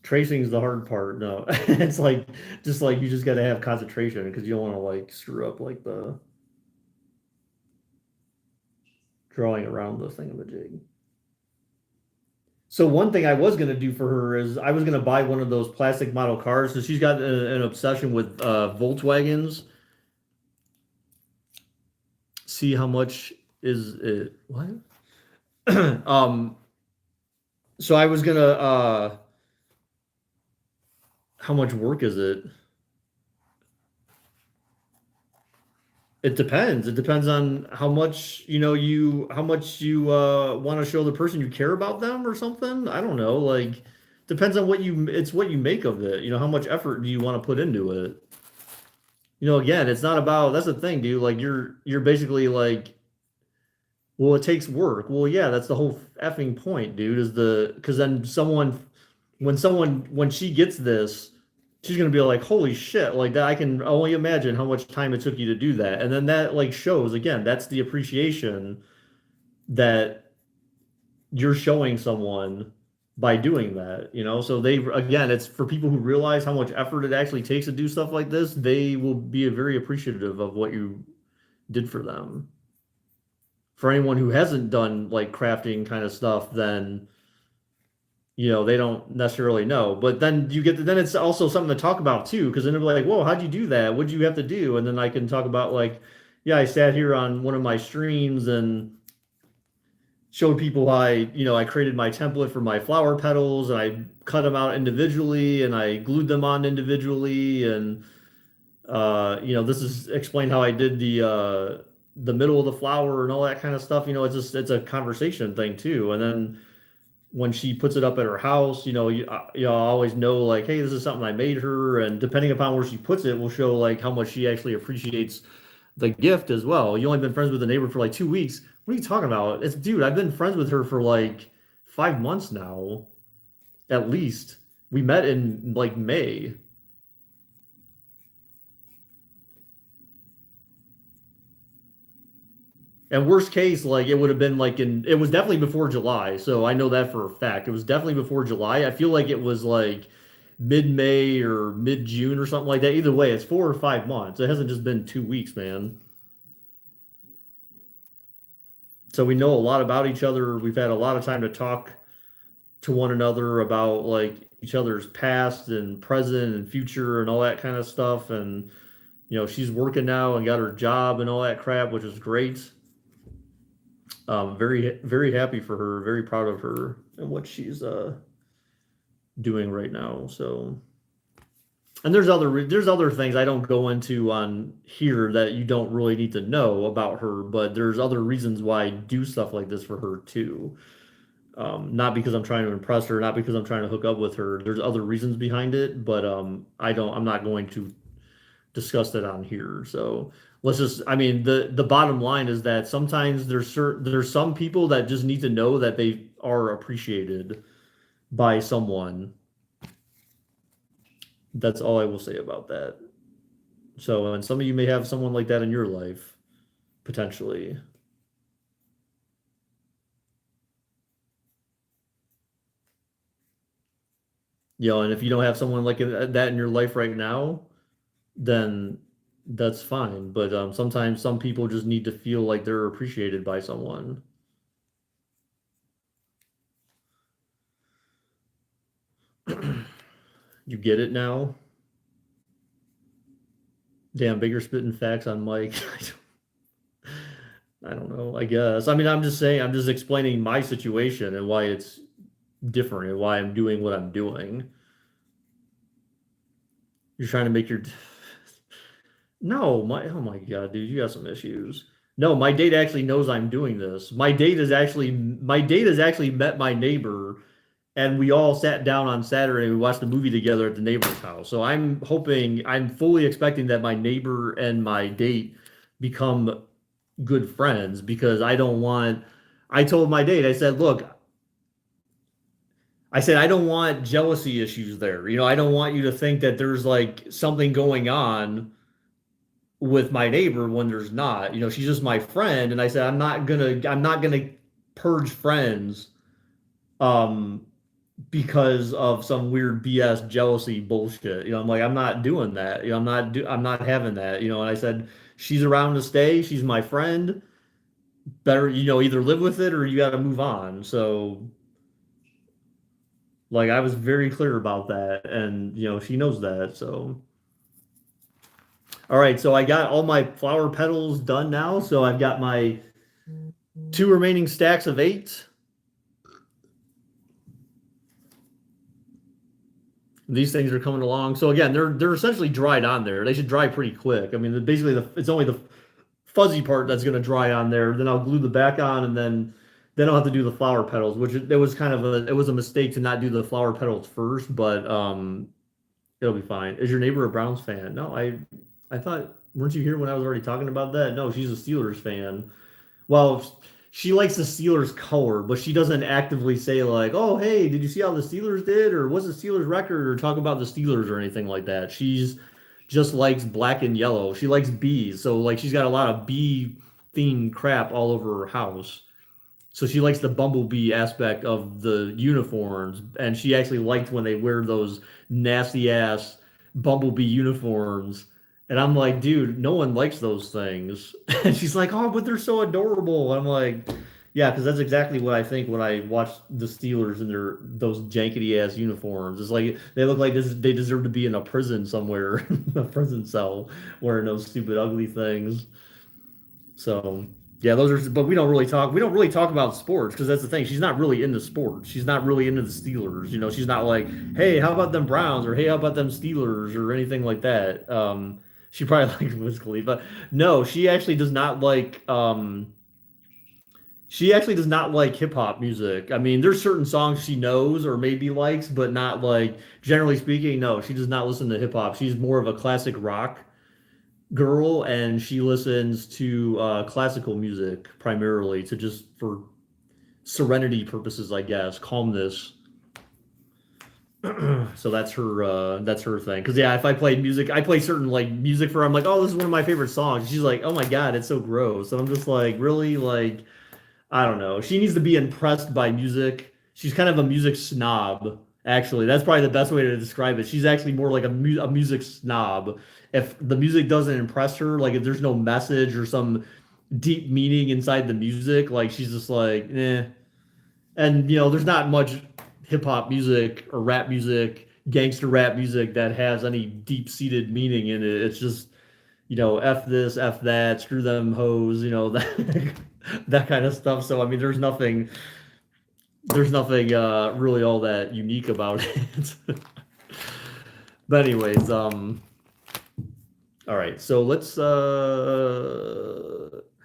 Tracing is the hard part. No, it's like just like you just got to have concentration because you don't want to like screw up like the drawing around the thingamajig. So one thing I was gonna do for her is I was gonna buy one of those plastic model cars. So she's got an obsession with Volkswagens. See how much is it? What? um. So I was gonna. How much work is it? It depends. It depends on how much how much you want to show the person you care about them or something. I don't know. Like depends on it's what you make of it. How much effort do you want to put into it? Again, it's not about that's the thing, dude. Like you're basically like, well, it takes work. Well, yeah, that's the whole effing point, dude, is because then when she gets this, she's gonna be like, holy shit, like that I can only imagine how much time it took you to do that. And then that like shows again, that's the appreciation that you're showing someone by doing that. So they again, it's for people who realize how much effort it actually takes to do stuff like this, they will be very appreciative of what you did for them. For anyone who hasn't done like crafting kind of stuff, then they don't necessarily know. But then then it's also something to talk about too, because then they're like, whoa, how'd you do that? What'd you have to do? And then I can talk about like, yeah, I sat here on one of my streams and showed people I created my template for my flower petals and I cut them out individually and I glued them on individually and this is explain how I did the middle of the flower and all that kind of stuff. It's a conversation thing too. And then when she puts it up at her house, you always know like, hey, this is something I made her, and depending upon where she puts it, will show like how much she actually appreciates the gift as well. You only been friends with the neighbor for like 2 weeks. What are you talking about? It's dude, I've been friends with her for like 5 months now, at least. We met in like May. And worst case, like it would have been like it was definitely before July. So I know that for a fact. It was definitely before July. I feel like it was like mid-May or mid-June or something like that. Either way, it's 4 or 5 months. It hasn't just been 2 weeks, man. So we know a lot about each other. We've had a lot of time to talk to one another about like each other's past and present and future and all that kind of stuff. And she's working now and got her job and all that crap, which is great. Very, very happy for her, very proud of her and what she's doing right now. So, and there's other things I don't go into on here that you don't really need to know about her, but there's other reasons why I do stuff like this for her too. Not because I'm trying to impress her, not because I'm trying to hook up with her. There's other reasons behind it, but I'm not going to discuss that on here. So I mean, the bottom line is that sometimes there's some people that just need to know that they are appreciated by someone. That's all I will say about that. So, and some of you may have someone like that in your life, potentially. And if you don't have someone like that in your life right now, then that's fine. But sometimes some people just need to feel like they're appreciated by someone. You get it now? Damn, bigger spitting facts on Mike. I don't know, I guess. I mean, I'm just saying, I'm just explaining my situation and why it's different and why I'm doing what I'm doing. You're trying to make your No, oh my God, dude, you got some issues. No, my date actually knows I'm doing this. My date has actually met my neighbor, and we all sat down on Saturday and we watched a movie together at the neighbor's house. So I'm fully expecting that my neighbor and my date become good friends because I don't want. I told my date, I said, look, I said I don't want jealousy issues there. I don't want you to think that there's like something going on with my neighbor when there's not. She's just my friend, and I said I'm not gonna purge friends um because of some weird BS jealousy bullshit. I'm like, I'm not doing that. I'm not having that. And I said, she's around to stay. She's my friend. Better, either live with it or you got to move on. So, like, I was very clear about that, and she knows that. So, all right. So I got all my flower petals done now. So I've got my two remaining stacks of eight. These things are coming along. So again, they're essentially dried on there. They should dry pretty quick. I mean, basically it's only the fuzzy part that's going to dry on there. Then I'll glue the back on, and then I'll have to do the flower petals, which it was kind of it was a mistake to not do the flower petals first, but it'll be fine. Is your neighbor a Browns fan? No, I thought, weren't you here when I was already talking about that? No, she's a Steelers fan. Well, she likes the Steelers color, but she doesn't actively say like, "Oh, hey, did you see how the Steelers did?" or "What's the Steelers record?" or talk about the Steelers or anything like that. She's just likes black and yellow. She likes bees, so like she's got a lot of bee themed crap all over her house. So she likes the bumblebee aspect of the uniforms, and she actually liked when they wear those nasty ass bumblebee uniforms. And I'm like, dude, no one likes those things. And she's like, oh, but they're so adorable. I'm like, yeah, because that's exactly what I think when I watch the Steelers and their those jankety ass uniforms. It's like they look like they deserve to be in a prison somewhere, a prison cell, wearing those stupid, ugly things. So yeah, those are. But we don't really talk. We don't really talk about sports because that's the thing. She's not really into sports. She's not really into the Steelers. She's not like, hey, how about them Browns or hey, how about them Steelers or anything like that. She probably likes Wiz Khalifa. No, she actually does not like. She actually does not like hip hop music. I mean, there's certain songs she knows or maybe likes, but not like generally speaking. No, she does not listen to hip hop. She's more of a classic rock girl, and she listens to classical music primarily to just for serenity purposes, I guess, calmness. So that's her thing. Because yeah, if I play music, I play certain like music for her. I'm like, oh, this is one of my favorite songs. She's like, oh my god, it's so gross. And I'm just like, really, like, I don't know. She needs to be impressed by music. She's kind of a music snob, actually. That's probably the best way to describe it. She's actually more like a music snob. If the music doesn't impress her, like if there's no message or some deep meaning inside the music, like she's just like, eh. And there's not much hip hop music or rap music, gangster rap music that has any deep-seated meaning in it. It's just, F this, F that, screw them hoes, that that kind of stuff. So I mean, there's nothing really all that unique about it. But anyways, all right, so let's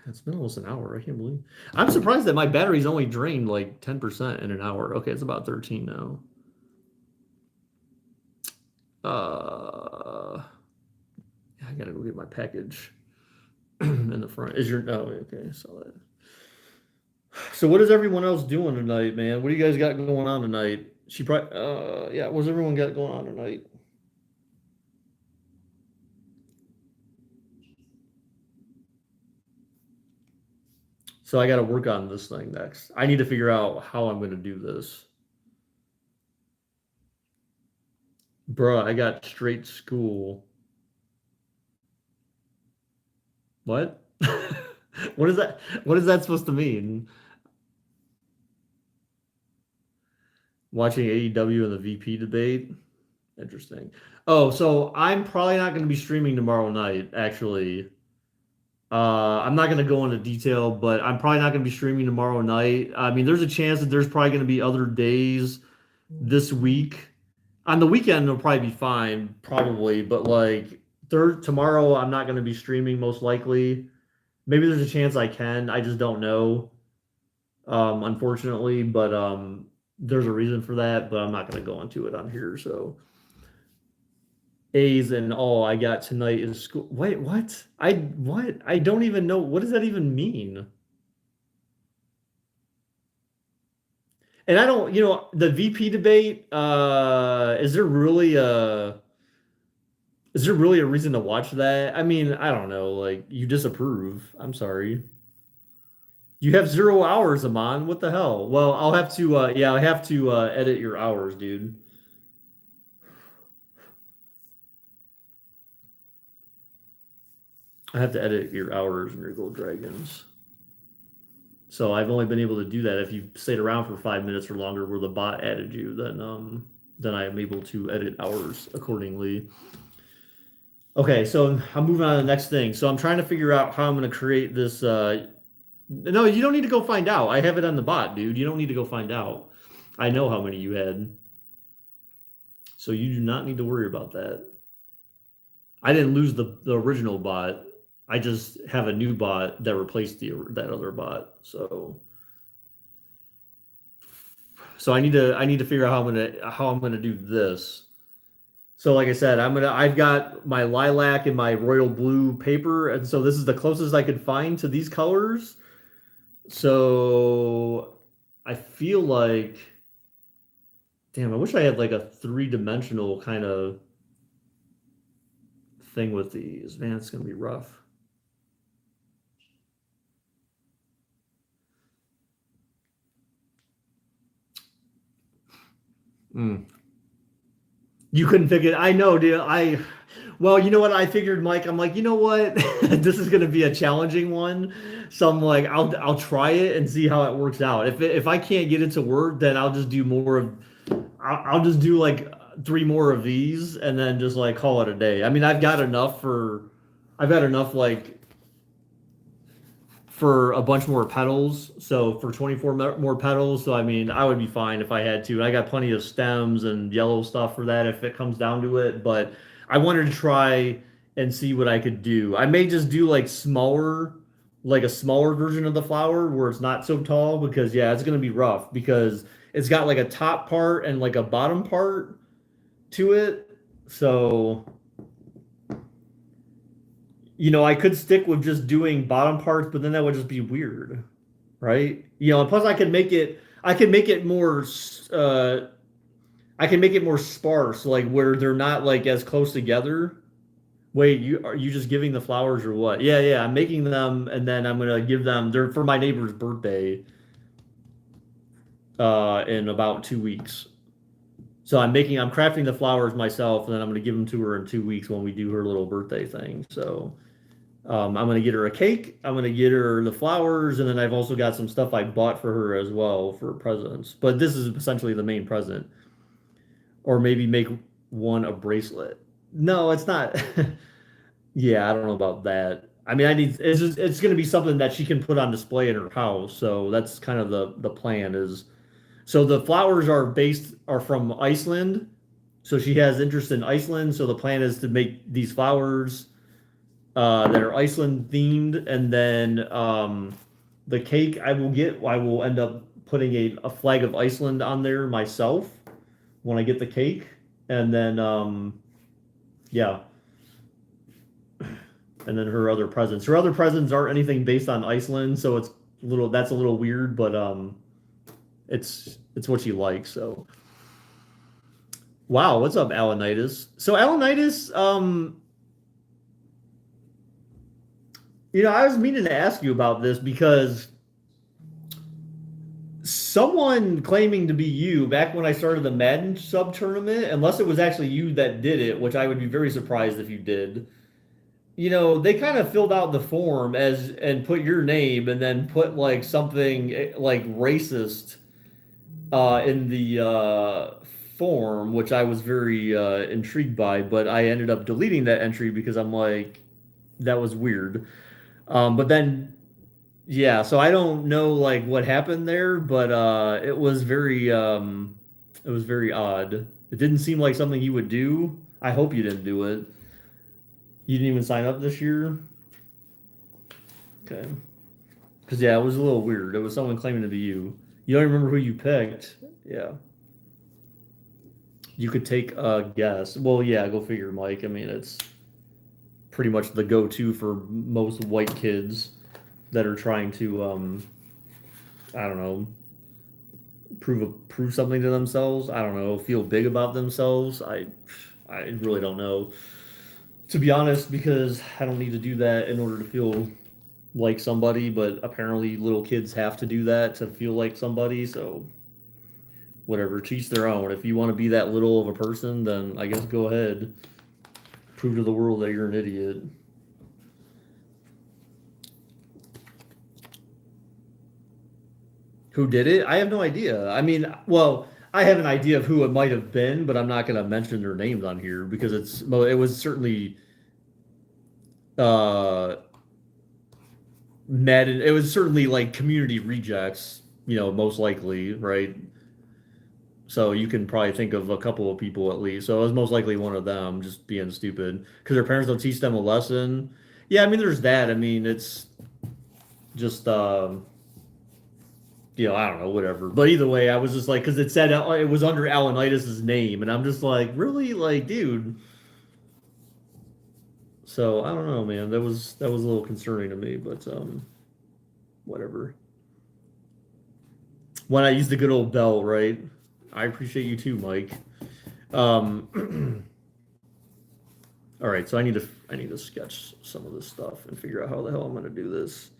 it's been almost an hour. I can't believe. I'm surprised that my battery's only drained like 10% in an hour. Okay, it's about 13 now. I gotta go get my package in the front. Is your oh okay, so that. So what is everyone else doing tonight, man? What do you guys got going on tonight? She probably yeah, what's everyone got going on tonight? So I got to work on this thing next. I need to figure out how I'm going to do this. Bruh, I got straight school. What? What is that? What is that supposed to mean? Watching AEW and the VP debate? Interesting. Oh, so I'm probably not going to be streaming tomorrow night, actually. I'm not going to go into detail, but I'm probably not going to be streaming tomorrow night. I mean, there's a chance that there's probably going to be other days this week. On the weekend, it'll probably be fine, probably, but like tomorrow, I'm not going to be streaming most likely. Maybe there's a chance I can. I just don't know, unfortunately, but there's a reason for that, but I'm not going to go into it on here. So A's and all I got tonight is school. Wait, what? What? I don't even know. What does that even mean? And I don't, the VP debate, is there really a reason to watch that? I mean, I don't know. Like, you disapprove. I'm sorry. You have 0 hours, Amon. What the hell? Well, I'll have to yeah, I have to edit your hours, dude. I have to edit your hours in your Gold Dragons. So I've only been able to do that if you stayed around for 5 minutes or longer where the bot added you, then I am able to edit hours accordingly. Okay, so I'm moving on to the next thing. So I'm trying to figure out how I'm going to create this. No, you don't need to go find out. I have it on the bot, dude. You don't need to go find out. I know how many you had. So you do not need to worry about that. I didn't lose the original bot. I just have a new bot that replaced that other bot. So I need to figure out how I'm gonna do this. So like I said, I've got my lilac and my royal blue paper, and so this is the closest I could find to these colors. So I feel like, damn, I wish I had like a three-dimensional kind of thing with these. Man, it's gonna be rough. Mm. You couldn't figure it. I know, dude. Well, you know what? I figured, Mike. I'm like, you know what? This is gonna be a challenging one. So I'm like, I'll try it and see how it works out. If I can't get it to work, then I'll just do more of. I'll just do like three more of these and then just like call it a day. I mean, I've got enough like for a bunch more petals. So for 24 more petals. So I mean, I would be fine if I had to. I got plenty of stems and yellow stuff for that if it comes down to it. But I wanted to try and see what I could do. I may just do like a smaller version of the flower where it's not so tall because yeah, it's gonna be rough because it's got like a top part and like a bottom part to it. So I could stick with just doing bottom parts, but then that would just be weird, right? And plus I can make it more, I can make it more sparse, like where they're not like as close together. Wait, are you just giving the flowers or what? Yeah, yeah, I'm making them, and then I'm gonna give them. They're for my neighbor's birthday, in about 2 weeks. So I'm crafting the flowers myself, and then I'm gonna give them to her in 2 weeks when we do her little birthday thing. So. I'm gonna get her a cake. I'm gonna get her the flowers, and then I've also got some stuff I bought for her as well for presents. But this is essentially the main present, or maybe make one a bracelet. No, it's not. Yeah, I don't know about that. I mean, it's gonna be something that she can put on display in her house. So that's kind of the plan is. So the flowers are from Iceland. So she has interest in Iceland. So the plan is to make these flowers that are Iceland themed, and then the cake I will end up putting a flag of Iceland on there myself when I get the cake, and then yeah, and then her other presents. Her other presents aren't anything based on Iceland, so that's a little weird, but it's what she likes. So wow, what's up, Alanitis? So Alanitis, I was meaning to ask you about this because someone claiming to be you back when I started the Madden sub tournament, unless it was actually you that did it, which I would be very surprised if you did. They kind of filled out the form as and put your name and then put like something like racist in the form, which I was very intrigued by, but I ended up deleting that entry because I'm like, that was weird. But then, yeah, so I don't know like what happened there, but it was very odd. It didn't seem like something you would do. I hope you didn't do it. You didn't even sign up this year? Okay. Because yeah, it was a little weird. It was someone claiming to be you. You don't remember who you picked. Yeah. You could take a guess. Well, yeah, go figure, Mike. I mean, it's pretty much the go-to for most white kids that are trying to I don't know, prove something to themselves. I don't know, feel big about themselves. I really don't know, to be honest, because I don't need to do that in order to feel like somebody, but apparently little kids have to do that to feel like somebody. So whatever, teach their own. If you want to be that little of a person, then I guess go ahead. Prove to the world that you're an idiot. Who did it? I have no idea. I mean, well, I have an idea of who it might have been, but I'm not going to mention their names on here because it was certainly uh Madden. It was certainly like community rejects, most likely, right? So you can probably think of a couple of people at least. So it was most likely one of them just being stupid because their parents don't teach them a lesson. Yeah, I mean, there's that. I mean, it's just I don't know, whatever. But either way, I was just like, because it said it was under Alanitis's name, and I'm just like, really, like, dude. So I don't know, man. That was a little concerning to me, but whatever. When I used the good old bell, right? I appreciate you too, Mike. Um, all right, so I need to sketch some of this stuff and figure out how the hell I'm going to do this.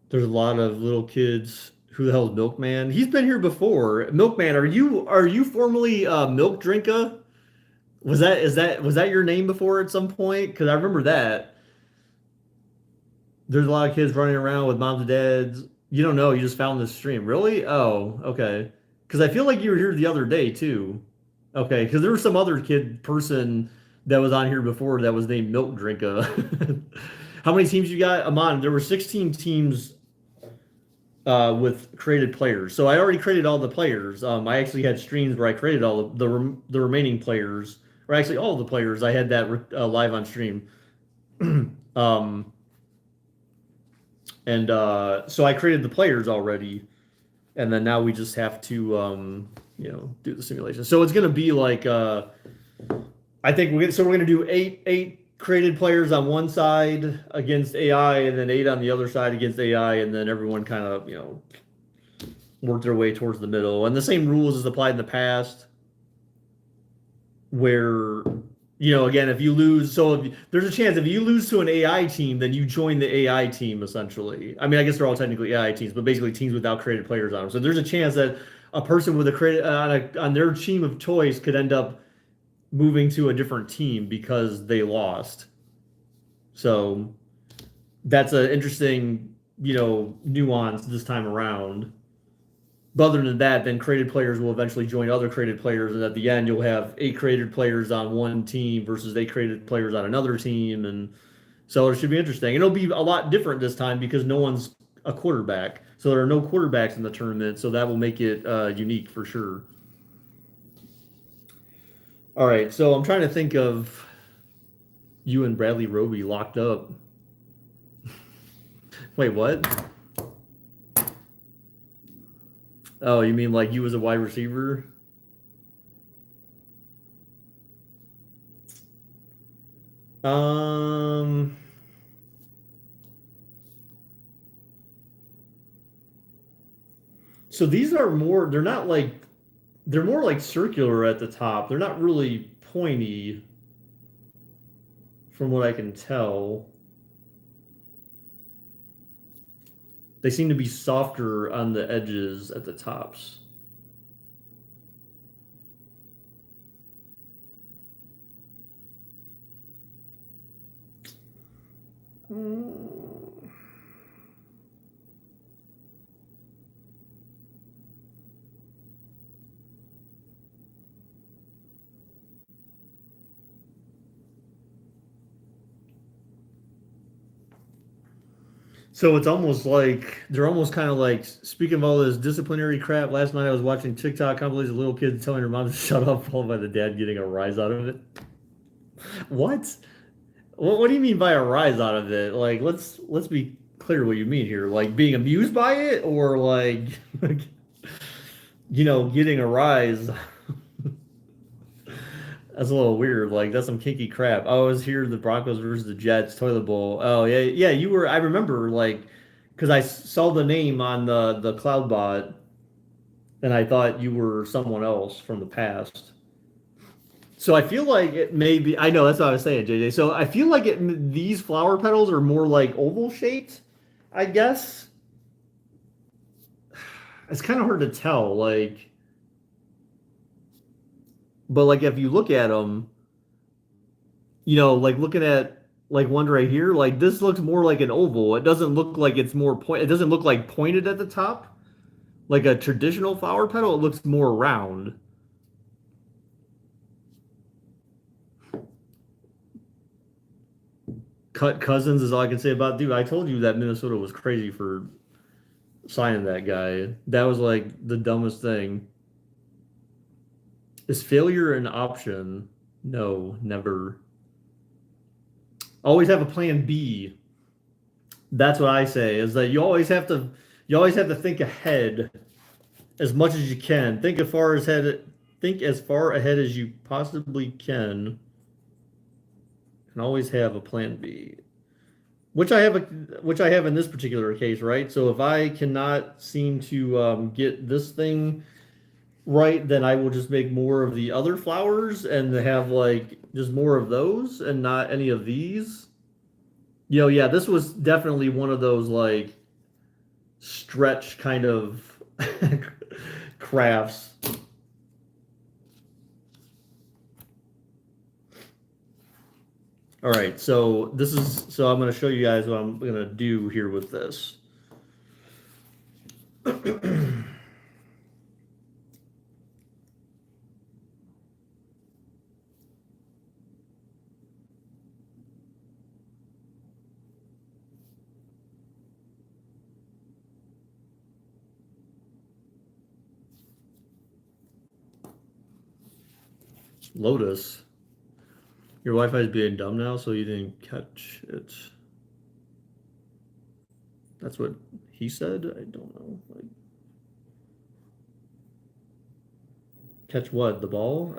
There's a lot of little kids. Who the hell is Milkman? He's been here before. Milkman, are you formerly Milk Drinka? Was that your name before at some point? Because I remember that. There's a lot of kids running around with moms and dads. You don't know. You just found this stream. Really? Oh, okay. Because I feel like you were here the other day too. Okay, because there was some other kid person that was on here before that was named Milk Drinka. How many teams you got? Amon, there were 16 teams with created players. So I already created all the players. I actually had streams where I created all the remaining players, or actually all the players. I had that live on stream. um, and so I created the players already, and then now we just have to do the simulation. So it's gonna be like I think we're gonna do eight created players on one side against AI, and then eight on the other side against AI, and then everyone kind of work their way towards the middle. And the same rules as applied in the past, where again, if you lose, so there's a chance if you lose to an AI team, then you join the AI team essentially. I mean, I guess they're all technically AI teams, but basically teams without created players on them. So there's a chance that a person with a created on their team of choice could end up moving to a different team because they lost. So that's an interesting, nuance this time around. But other than that, then created players will eventually join other created players, and at the end you'll have 8 created players on one team versus 8 created players on another team, and so it should be interesting. And it'll be a lot different this time because no one's a quarterback, so there are no quarterbacks in the tournament, so that will make it unique for sure. All right, so I'm trying to think of you and Bradley Roby locked up. Wait, what? Oh, you mean like you as a wide receiver? Um, so these are more, they're more like circular at the top. They're not really pointy from what I can tell. They seem to be softer on the edges at the tops. So it's almost like they're almost kind of like speaking of all this disciplinary crap. Last night I was watching TikTok compilations of little kids telling their mom to shut up, followed by the dad getting a rise out of it. What? What do you mean by a rise out of it? Like, let's be clear what you mean here. Like being amused by it, or like, getting a rise. That's a little weird. Like that's some kinky crap. I was here the Broncos versus the Jets toilet bowl. Oh yeah, yeah. You were. I remember like because saw the name on the cloud bot, and I thought you were someone else from the past. So I feel like it may be. I know that's what I was saying, JJ. So I feel like these flower petals are more like oval shaped. I guess it's kind of hard to tell. Like, but like if you look at them, like looking at like one right here, like this looks more like an oval. It doesn't look like it's more point. It doesn't look like pointed at the top, like a traditional flower petal. It looks more round. Cut Cousins is all I can say about. Dude, I told you that Minnesota was crazy for signing that guy. That was like the dumbest thing. Is failure an option? No, never. Always have a plan B. That's what I say. Is that you always have to think ahead as much as you can. Think as far ahead as you possibly can, and always have a plan B. Which I have in this particular case, right? So if I cannot seem to get this thing right, then I will just make more of the other flowers and have like just more of those and not any of these. Yeah, this was definitely one of those like stretch kind of crafts. All right, so I'm going to show you guys what I'm going to do here with this. Lotus. Your Wi-Fi is being dumb now, so you didn't catch it. That's what he said. I don't know. Like, catch what? The ball?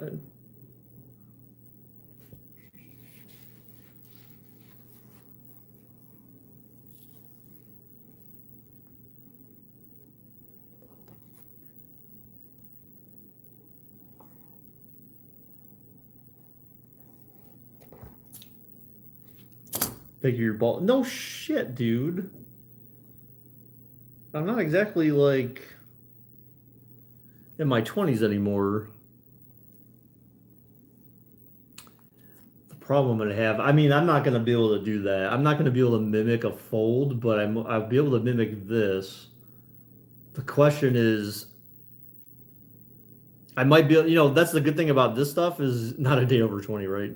Figure your ball. No shit, dude. I'm not exactly like in my 20s anymore. The problem I'm gonna have, I mean, I'm not gonna be able to do that. I'm not gonna be able to mimic a fold, but I'll be able to mimic this. The question is, I might be, that's the good thing about this stuff is not a day over 20, right?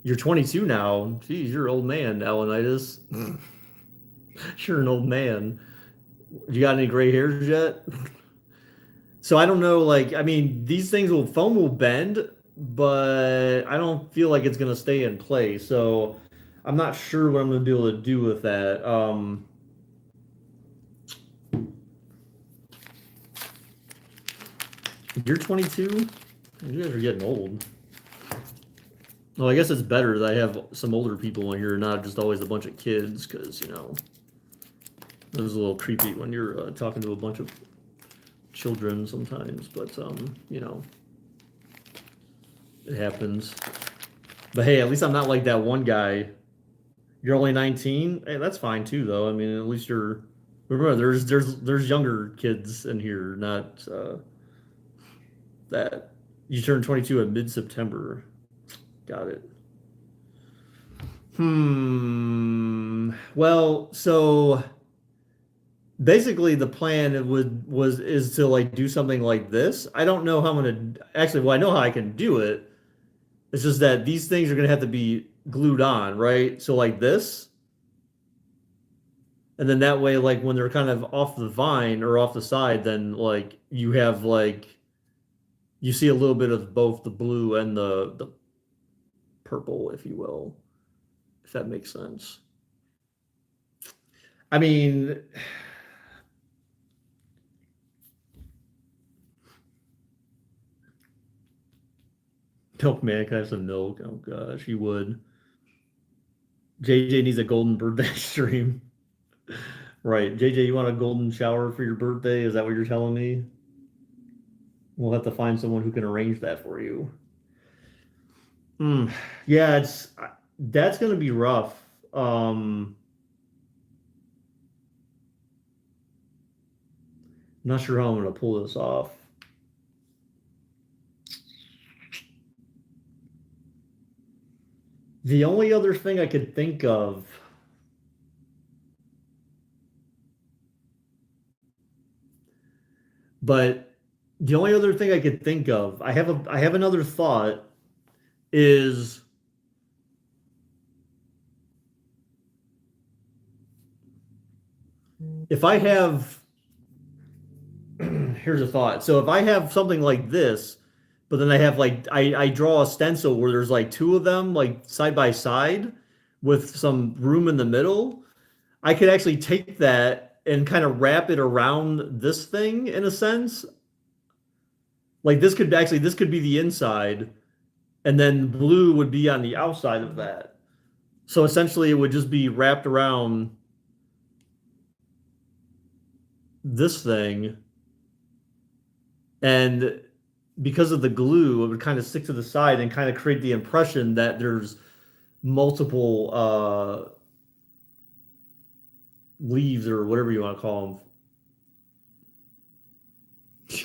You're 22 now. Geez, you're an old man, Alanitis. You're an old man. You got any gray hairs yet? So I don't know, like, I mean, these things foam will bend, but I don't feel like it's gonna stay in place. So I'm not sure what I'm gonna be able to do with that. You're 22? You guys are getting old. Well, I guess it's better that I have some older people in here, not just always a bunch of kids, because, it was a little creepy when you're talking to a bunch of children sometimes, but, it happens. But hey, at least I'm not like that one guy. You're only 19? Hey, that's fine too, though. I mean, at least you're. Remember, there's younger kids in here, not that. You turned 22 in mid-September. Got it. Well, so basically the plan is to like do something like this. I don't know how I'm gonna actually. Well, I know how I can do it. It's just that these things are gonna have to be glued on, right? So like this, and then that way, like when they're kind of off the vine or off the side, then like you have like you see a little bit of both the blue and the purple, if you will, if that makes sense. I mean, Milkman, can I have some milk? Oh gosh, you would. JJ needs a golden birthday stream. Right. JJ, you want a golden shower for your birthday? Is that what you're telling me? We'll have to find someone who can arrange that for you. Mm, yeah, it's that's gonna be rough. I'm not sure how I'm gonna pull this off. The only other thing I could think of, but the only other thing I could think of, I have another thought is if I have here's a thought. So if I have something like this, but then I have like I draw a stencil where there's like two of them like side by side with some room in the middle, I could actually take that and kind of wrap it around this thing in a sense. Like this could be the inside, and then blue would be on the outside of that. So essentially it would just be wrapped around this thing, and because of the glue, it would kind of stick to the side and kind of create the impression that there's multiple leaves or whatever you want to call them.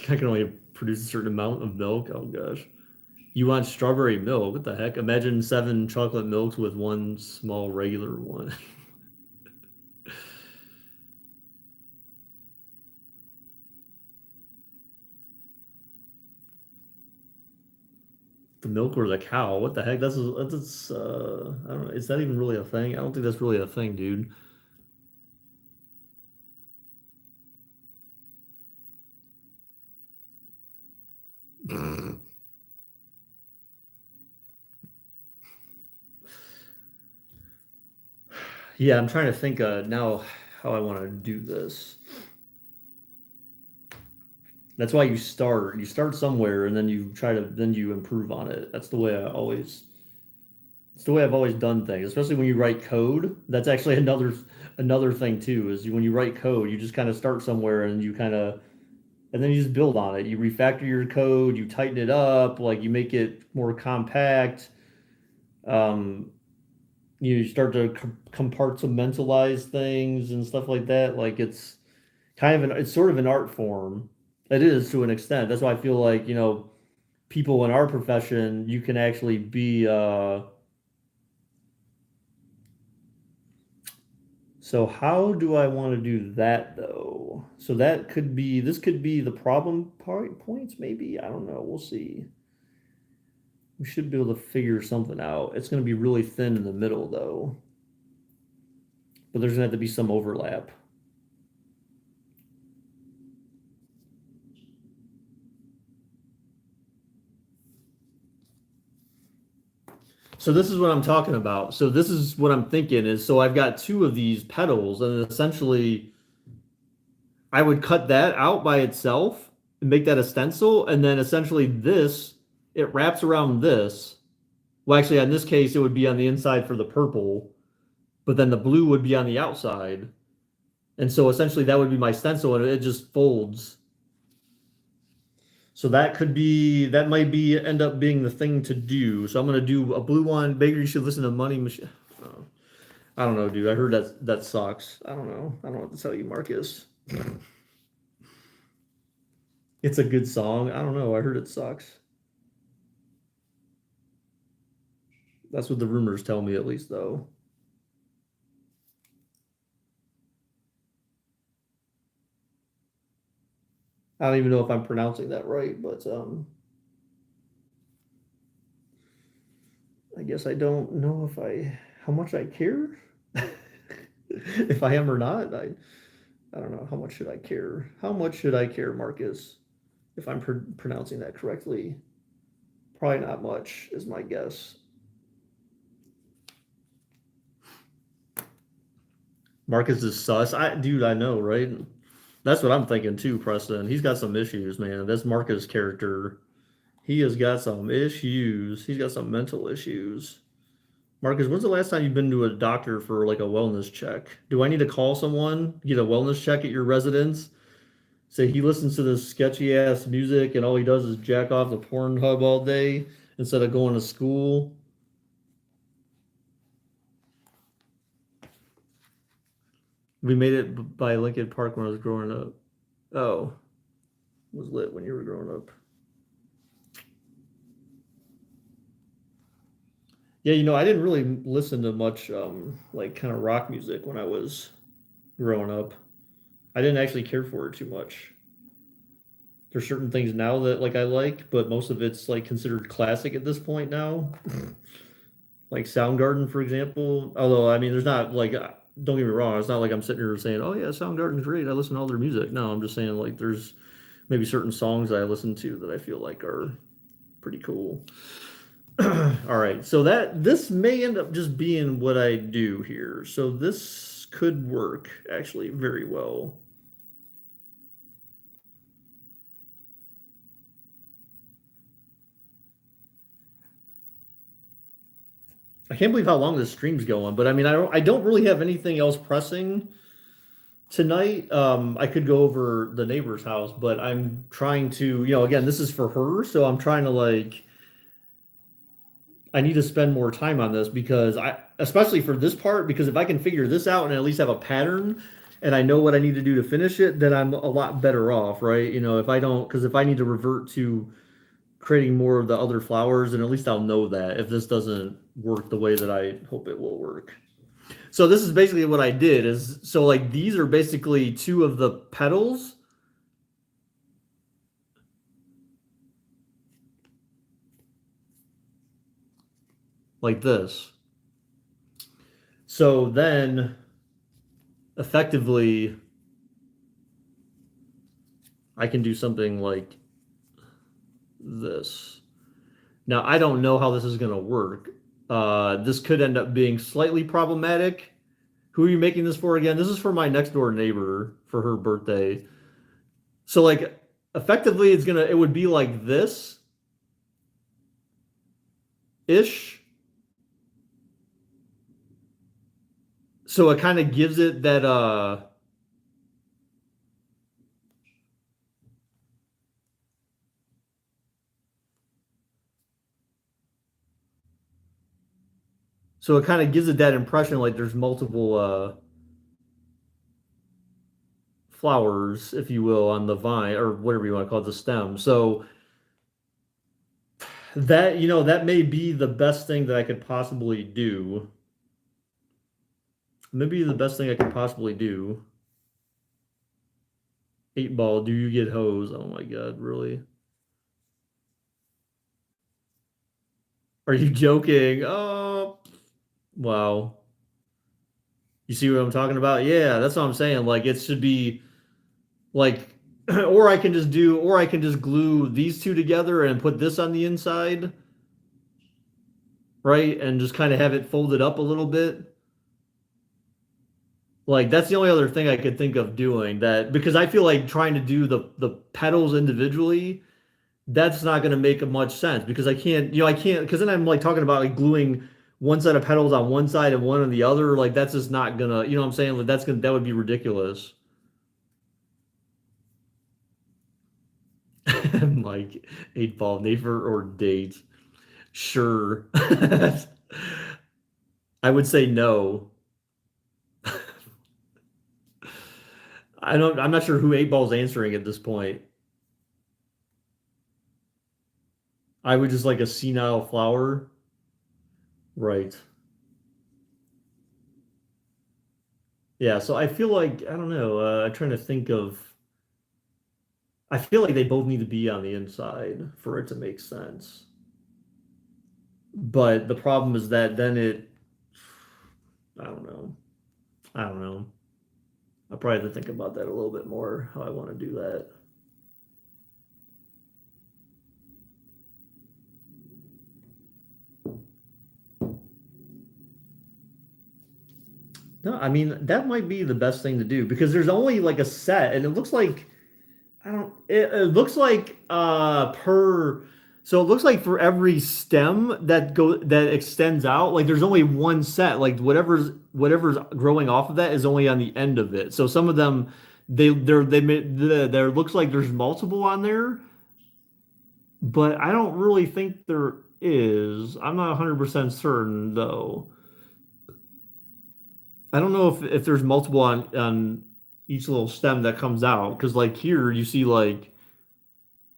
I can only produce a certain amount of milk. Oh gosh. You want strawberry milk? What the heck? Imagine seven chocolate milks with one small regular one. The milk or the cow? What the heck? That's I don't know. Is that even really a thing? I don't think that's really a thing, dude. Yeah, I'm trying to think now how I want to do this. That's why you start somewhere and then you try to then you improve on it. That's the way I always it's the way I've always done things, especially when you write code. That's actually another thing too, is when you write code, you just kind of start somewhere and you kind of and then you just build on it. You refactor your code, you tighten it up, like you make it more compact. Um, you start to compartmentalize things and stuff like that. Like it's sort of an art form. It is to an extent. That's why I feel like, people in our profession, you can actually be so how do I want to do that though? So this could be the problem points maybe. I don't know. We'll see. We should be able to figure something out. It's going to be really thin in the middle though, but there's going to have to be some overlap. So this is what I'm talking about. So this is what I'm thinking is so I've got two of these petals and essentially I would cut that out by itself and make that a stencil and then essentially this it wraps around this. Well, actually, in this case, it would be on the inside for the purple, but then the blue would be on the outside. And so essentially that would be my stencil and it just folds. So that might be end up being the thing to do. So I'm gonna do a blue one. Baker, you should listen to Money Machine. Oh, I don't know, dude. I heard that sucks. I don't know. I don't know what to tell you, Marcus. It's a good song. I don't know. I heard it sucks. That's what the rumors tell me, at least, though. I don't even know if I'm pronouncing that right, but I guess I don't know if I how much I care. If I am or not, I don't know how much should I care. How much should I care, Marcus? If I'm pronouncing that correctly, probably not much is my guess. Marcus is sus. Dude, I know, right? That's what I'm thinking too, Preston. He's got some issues, man. That's Marcus' character. He has got some issues. He's got some mental issues. Marcus, when's the last time you've been to a doctor for like a wellness check? Do I need to call someone, get a wellness check at your residence say he listens to this sketchy ass music and all he does is jack off the Pornhub all day instead of going to school. We made it by Lincoln Park when I was growing up. Oh, it was lit when you were growing up. Yeah, I didn't really listen to much like kind of rock music when I was growing up. I didn't actually care for it too much. There's certain things now that like I like, but most of it's like considered classic at this point now. Like Soundgarden, for example. Although I mean, there's not like don't get me wrong, it's not like I'm sitting here saying, "Oh yeah, Soundgarden's great. I listen to all their music." No, I'm just saying like there's maybe certain songs that I listen to that I feel like are pretty cool. All right, so this may end up just being what I do here. So this could work actually very well. I can't believe how long this stream's going, but I mean, I don't really have anything else pressing tonight. I could go over the neighbor's house, but I'm trying to, again, this is for her, so I'm trying to like I need to spend more time on this because especially for this part, because if I can figure this out and at least have a pattern and I know what I need to do to finish it, then I'm a lot better off, right? If I don't, because if I need to revert to creating more of the other flowers, and at least I'll know that if this doesn't work the way that I hope it will work. So this is basically what I did is so like these are basically two of the petals like this. So then effectively I can do something like this. Now I don't know how this is going to work. This could end up being slightly problematic. Who are you making this for again? This is for my next door neighbor for her birthday. So like effectively it would be like this ish. So it kind of gives it that so it kind of gives it that impression like there's multiple flowers, if you will, on the vine or whatever you want to call it, the stem. So that may be the best thing that I could possibly do. Maybe the best thing I could possibly do. 8 ball, do you get hose? Oh my God, really? Are you joking? Oh, wow. You see what I'm talking about? Yeah, that's what I'm saying. Like it should be like, or I can just glue these two together and put this on the inside, right? And just kind of have it folded up a little bit. Like that's the only other thing I could think of doing that because I feel like trying to do the petals individually, that's not going to make much sense because I can't because then I'm like talking about like gluing one set of petals on one side and one on the other. Like that's just not gonna, you know what I'm saying? Like that would be ridiculous. Like 8 ball neighbor or date. Sure. I would say no. I'm not sure who 8 ball's answering at this point. I would just like a senile flower. Right. Yeah, so I feel like I don't know, I'm trying to think of I feel like they both need to be on the inside for it to make sense. But the problem is that then I don't know. I don't know. I'll probably have to think about that a little bit more, how I want to do that. No, I mean, that might be the best thing to do because there's only like a set, and it looks like I don't. It looks like per. So it looks like for every stem that extends out, like there's only one set. Like whatever's growing off of that is only on the end of it. So some of them there looks like there's multiple on there, but I don't really think there is. I'm not 100% certain though. I don't know if there's multiple on each little stem that comes out because like here you see like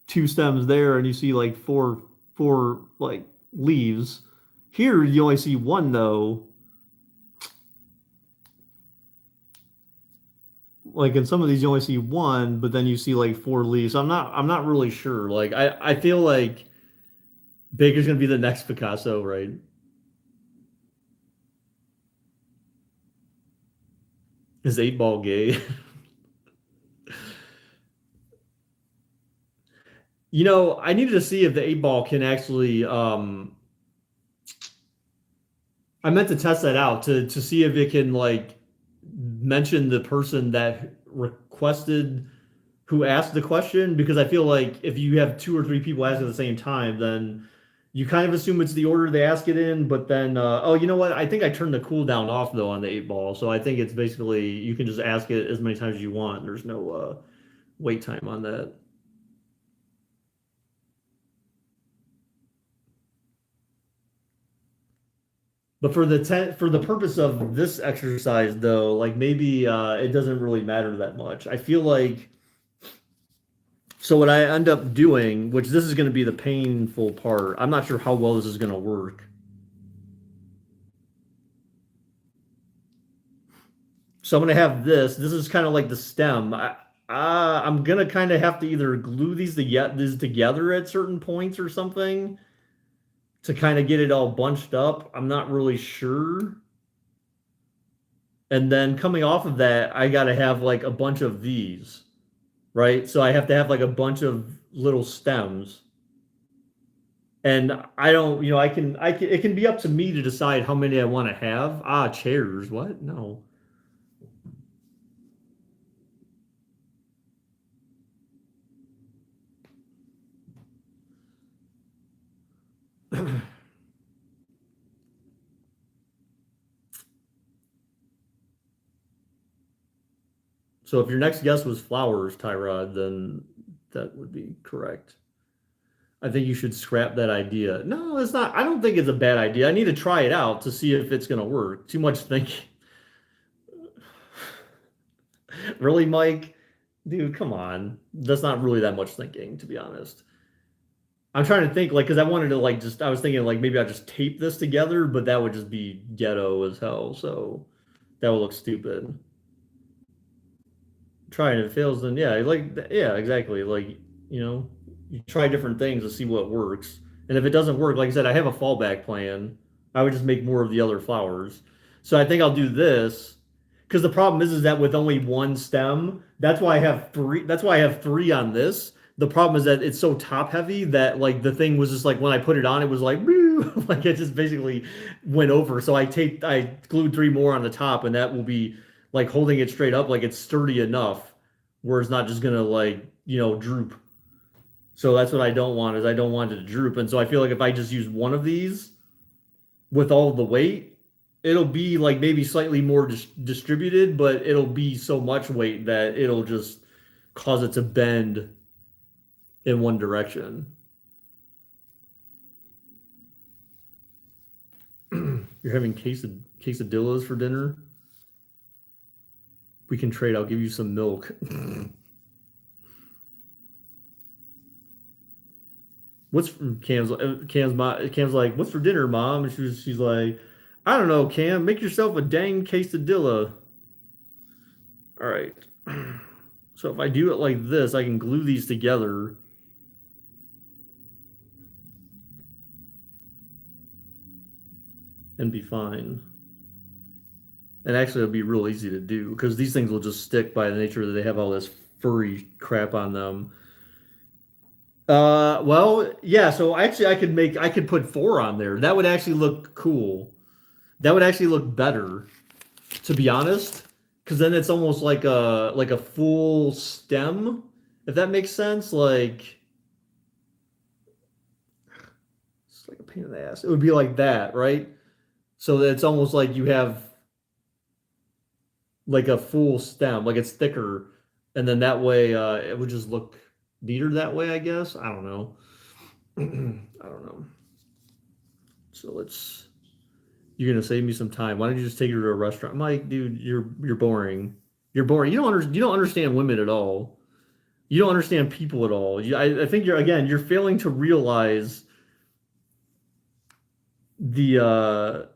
two stems there and you see like four like leaves. Here you only see one though. Like in some of these you only see one, but then you see like four leaves. I'm not really sure. Like I feel like Baker's gonna be the next Picasso, right? Is eight ball gay? I needed to see if the eight ball can actually I meant to test that out to see if it can like mention the person that requested who asked the question because I feel like if you have two or three people ask at the same time, then you kind of assume it's the order they ask it in, but then oh, you know what? I think I turned the cooldown off though on the eight ball, so I think it's basically you can just ask it as many times as you want. There's no wait time on that. But for the purpose of this exercise though, like maybe it doesn't really matter that much. I feel like so what I end up doing, which this is going to be the painful part. I'm not sure how well this is going to work. So I'm going to have this. This is kind of like the stem. I'm going to kind of have to either glue these together at certain points or something to kind of get it all bunched up. I'm not really sure. And then coming off of that, I got to have like a bunch of these, right? So I have to have like a bunch of little stems. And I don't, it can be up to me to decide how many I want to have. Ah, chairs. What? No. So if your next guess was flowers, Tyrod, then that would be correct. I think you should scrap that idea. No, it's not. I don't think it's a bad idea. I need to try it out to see if it's going to work. Too much thinking. Really, Mike? Dude, come on. That's not really that much thinking, to be honest. I'm trying to think, like, because I wanted to, like, I was thinking, like, maybe I just tape this together, but that would just be ghetto as hell. So that would look stupid. Try and it fails, then yeah, yeah, exactly. Like, you try different things to see what works. And if it doesn't work, like I said, I have a fallback plan. I would just make more of the other flowers. So I think I'll do this because the problem is that with only one stem, that's why I have three. That's why I have three on this. The problem is that it's so top heavy that like the thing was just like when I put it on, it was like like it just basically went over. So I glued three more on the top, and that will be like holding it straight up, like it's sturdy enough where it's not just gonna like droop. So that's what I don't want is I don't want it to droop. And so I feel like if I just use one of these with all the weight, it'll be like maybe slightly more distributed, but it'll be so much weight that it'll just cause it to bend in one direction. You're having quesadillas for dinner? We can trade. I'll give you some milk. What's Cam's like, what's for dinner, mom? And she's like, I don't know, Cam. Make yourself a dang quesadilla. All right. So if I do it like this, I can glue these together. And be fine. And actually, it'll be real easy to do because these things will just stick by the nature that they have all this furry crap on them. Well, yeah. So actually, I could put four on there. That would actually look cool. That would actually look better, to be honest, because then it's almost like a full stem, if that makes sense. Like it's like a pain in the ass. It would be like that, right? So that it's almost like you have like a full stem, like it's thicker. and then that way it would just look neater that way, I guess. I don't know. I don't know. So let's. You're gonna save me some time. Why don't you just take her to a restaurant? Mike, dude, you're boring. You're boring. You don't understand women at all. You don't understand people at all. I think you're failing to realize the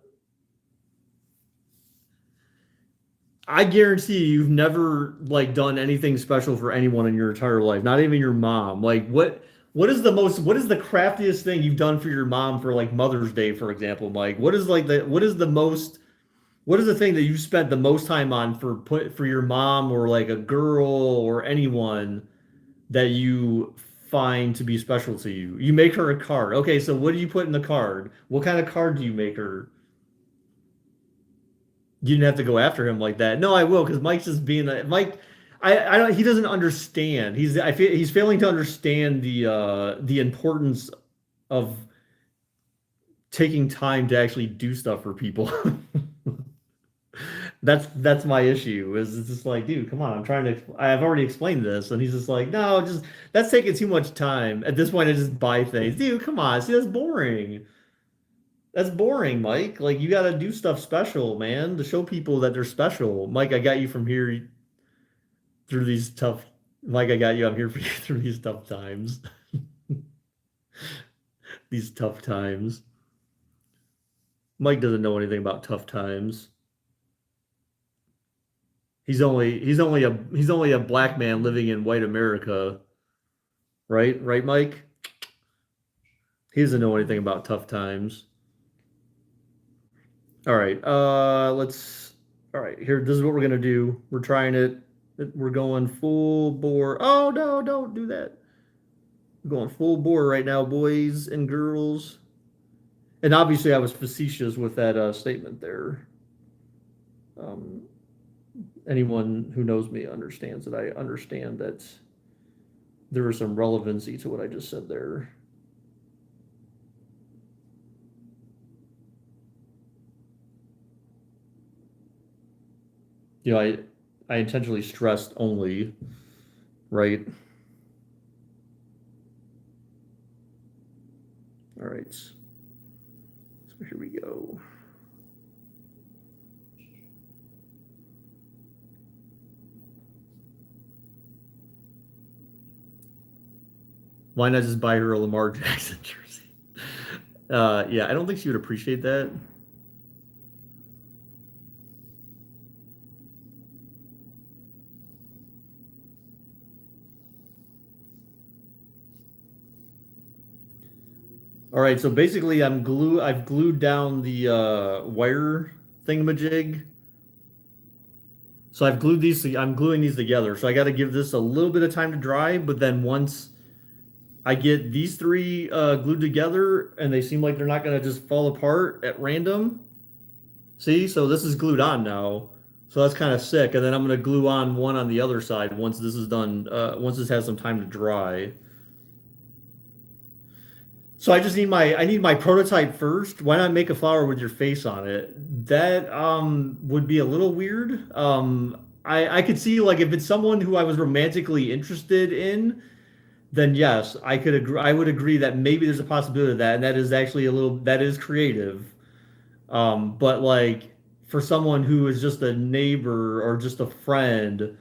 I guarantee you've never like done anything special for anyone in your entire life, not even your mom. Like what is the craftiest thing you've done for your mom for like Mother's Day, for example, Mike? What is the most what is the thing that you've spent the most time on for your mom or like a girl or anyone that you find to be special to you? You make her a card. Okay, so what do you put in the card? What kind of card do you make her? You didn't have to go after him like that. No, I will because Mike's just being a Mike. I don't. He doesn't understand. I feel he's failing to understand the importance of taking time to actually do stuff for people. That's my issue. Is it's just like, dude, come on. I've already explained this, and he's just like, no, just that's taking too much time. At this point, I just buy things. Dude, come on. See, that's boring. That's boring, Mike. Like you got to do stuff special, man, to show people that they're special. Mike, I got you from here through these tough. Mike, I got you. I'm here for you through these tough times. These tough times. Mike doesn't know anything about tough times. He's only a black man living in white America, right? Right, Mike? He doesn't know anything about tough times. All right. Let's. All right. Here, this is what we're gonna do. We're trying it. We're going full bore. Oh no! Don't do that. We're going full bore right now, boys and girls. And obviously, I was facetious with that statement there. Um, Anyone who knows me understands that I understand that there is some relevancy to what I just said there. You know, I intentionally stressed only, right? All right. So here we go. Why not just buy her a Lamar Jackson jersey? Yeah, I don't think she would appreciate that. All right, so basically I've glued down the wire thingamajig. So I'm gluing these together. So I got to give this a little bit of time to dry, but then once I get these three glued together and they seem like they're not going to just fall apart at random. See, so this is glued on now. So that's kind of sick. And then I'm going to glue on one on the other side once this is done, once this has some time to dry. So I need my prototype first. Why not make a flower with your face on it? That would be a little weird. I could see like if it's someone who I was romantically interested in, then yes, I would agree that maybe there's a possibility of that, and that is actually that is creative. But like for someone who is just a neighbor or just a friend,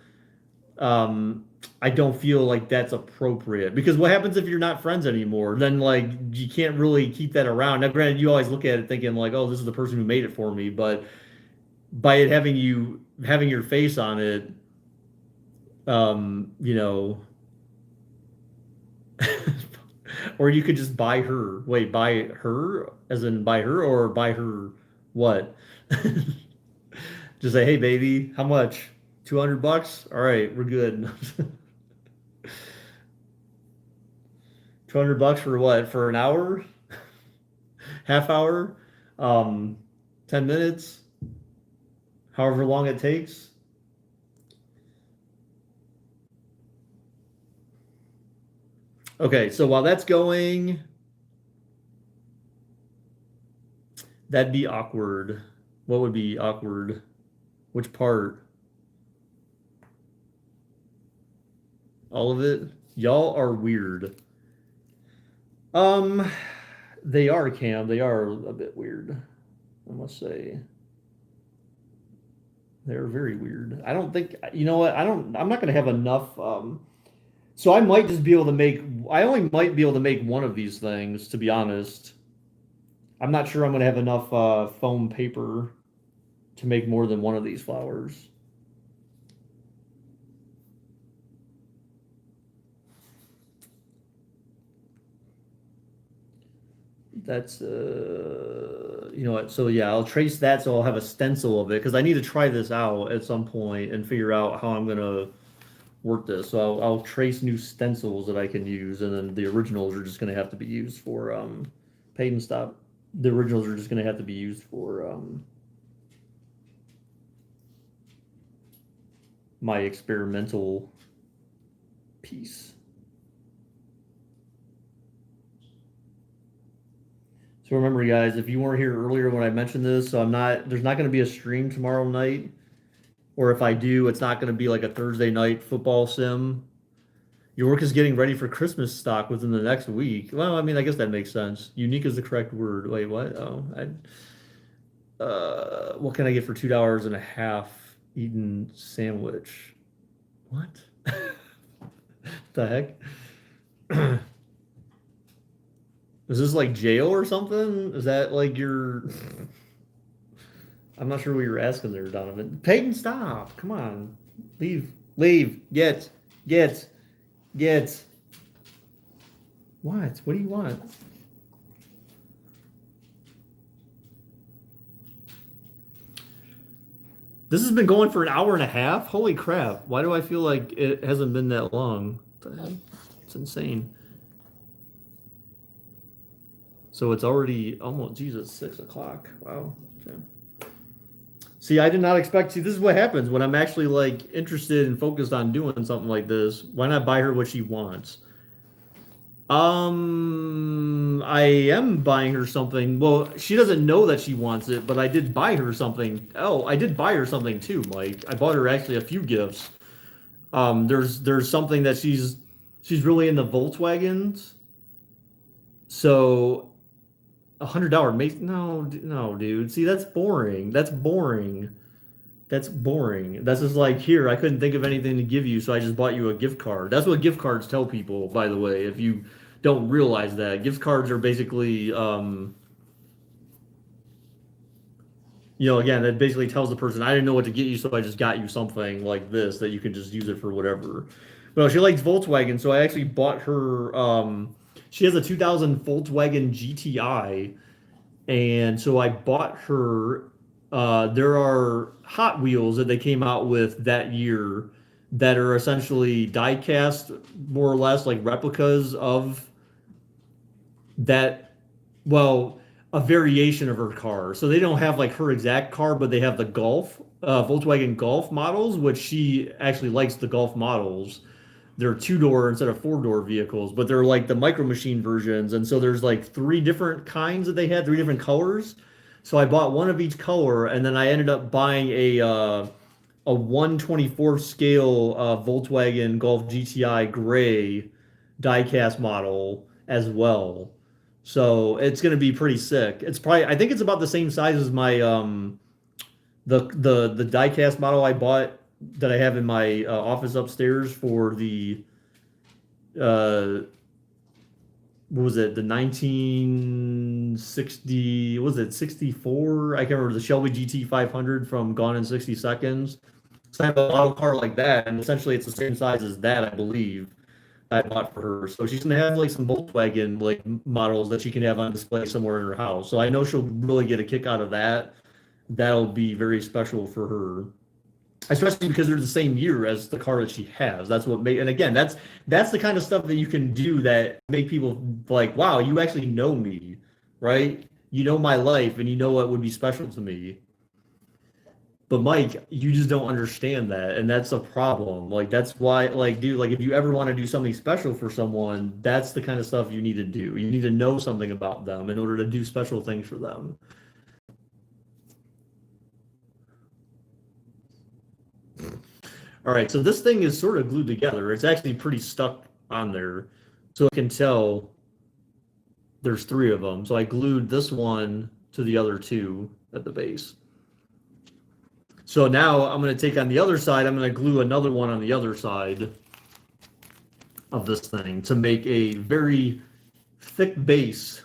um, I don't feel like that's appropriate because what happens if you're not friends anymore? Then like you can't really keep that around. Now, granted, you always look at it thinking like, oh, this is the person who made it for me, but by it having your face on it, you know, or you could just buy her. Wait, buy her as in buy her or buy her what? Just say, hey, baby, how much? 200 bucks? All right, we're good. 200 bucks for what? For an hour? Half hour? Um, 10 minutes? However long it takes? Okay, so while that's going, that'd be awkward. What would be awkward? Which part? All of it. Y'all are weird. Um, they are, Cam. They are a bit weird. I must say. They're very weird. I don't think, you know what? I'm not going to have enough. So I might just be able to make, I only might be able to make one of these things, to be honest. I'm not sure I'm going to have enough foam paper to make more than one of these flowers. That's, you know what? So yeah, I'll trace that so I'll have a stencil of it because I need to try this out at some point and figure out how I'm going to work this. So I'll trace new stencils that I can use, and then the originals are just going to have to be used for paint and stop. The originals are just going to have to be used for my experimental piece. So remember, guys, if you weren't here earlier when I mentioned this, so there's not going to be a stream tomorrow night, or if I do, it's not going to be like a Thursday night football sim. Your work is getting ready for Christmas stock within the next week. Well, I mean, I guess that makes sense. Unique is the correct word. Wait, what? Oh, what can I get for $2.50 eaten sandwich? What? The heck? Is this like jail or something? Is that like your? I'm not sure what you're asking there, Donovan. Peyton, stop! Come on, leave, leave, get, get. What? What do you want? This has been going for an hour and a half. Holy crap! Why do I feel like it hasn't been that long? What the heck? It's insane. So it's already almost Jesus 6 o'clock. Wow. Okay. See, I did not expect to. This is what happens when I'm actually like interested and focused on doing something like this. Why not buy her what she wants? I am buying her something. Well, she doesn't know that she wants it, but I did buy her something. Oh, I did buy her something too, Mike. I bought her actually a few gifts. There's something that she's really into Volkswagens. So $100 make no, dude. See, that's boring. That's boring. That's boring. That's just like, here, I couldn't think of anything to give you, so I just bought you a gift card. That's what gift cards tell people, by the way, if you don't realize that. Gift cards are basically, again, that basically tells the person, I didn't know what to get you, so I just got you something like this that you can just use it for whatever. Well, she likes Volkswagen, so I actually bought her, she has a 2000 Volkswagen GTI, and so I bought her. There are Hot Wheels that they came out with that year that are essentially die-cast, more or less like replicas of that. Well, a variation of her car. So they don't have like her exact car, but they have the Golf, Volkswagen Golf models, which she actually likes the Golf models. They're two-door instead of four-door vehicles, but they're like the Micro Machine versions. And so there's like three different kinds that they had, three different colors. So I bought one of each color, and then I ended up buying a 1/24 scale Volkswagen Golf GTI gray diecast model as well. So it's gonna be pretty sick. It's probably, I think it's about the same size as my the diecast model I bought that I have in my office upstairs for the uh what was it, the 1960, what was it, 64? I can't remember, the Shelby GT 500 from Gone in 60 Seconds. So I have a model car like that, and essentially it's the same size as that, I believe, I bought for her. So she's gonna have like some Volkswagen like models that she can have on display somewhere in her house. So I know she'll really get a kick out of that. That'll be very special for her, especially because they're the same year as the car that she has. That's what made, and again, that's the kind of stuff that you can do that make people like, wow, you actually know me, right? You know my life, and you know what would be special to me. But Mike, you just don't understand that, and that's a problem. Like that's why, like, dude, like if you ever want to do something special for someone, that's the kind of stuff you need to do. You need to know something about them in order to do special things for them. All All right, so this thing is sort of glued together. It's actually pretty stuck on there. So I can tell there's three of them. So I glued this one to the other two at the base. So now I'm going to take on the other side, I'm going to glue another one on the other side of this thing to make a very thick base.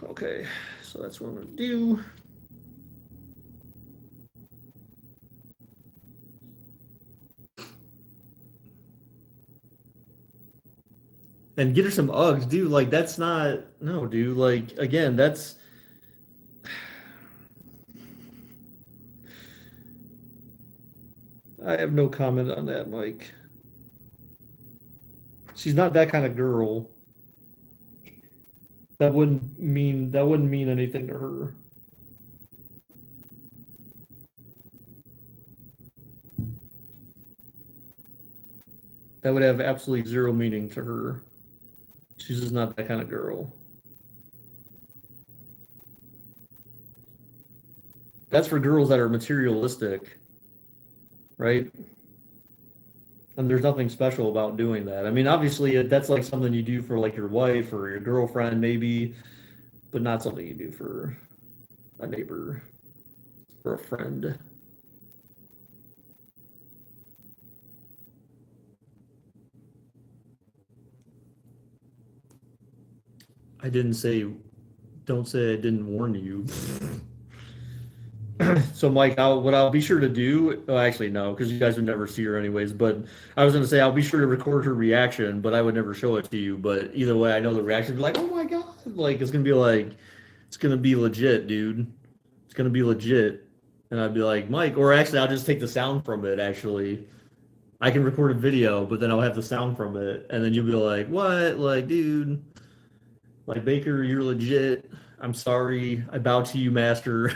Okay, so that's what I'm going to do. And get her some Uggs, dude. Like, that's not, no, dude. Like, again, that's, I have no comment on that, Mike. She's not that kind of girl. That wouldn't mean anything to her. That would have absolutely zero meaning to her. She's just not that kind of girl. That's for girls that are materialistic, right? And there's nothing special about doing that. I mean, obviously, that's like something you do for like your wife or your girlfriend, maybe, but not something you do for a neighbor or a friend. I didn't say, don't say I didn't warn you. So, Mike, what I'll be sure to do, oh, actually, no, because you guys would never see her anyways. But I was going to say I'll be sure to record her reaction, but I would never show it to you. But either way, I know the reaction would be like, oh my God. Like, it's going to be like, it's going to be legit, dude. It's going to be legit. And I'd be like, Mike, or actually, I'll just take the sound from it, actually. I can record a video, but then I'll have the sound from it. And then you'll be like, what? Like, dude, like, Baker, you're legit. I'm sorry. I bow to you, master.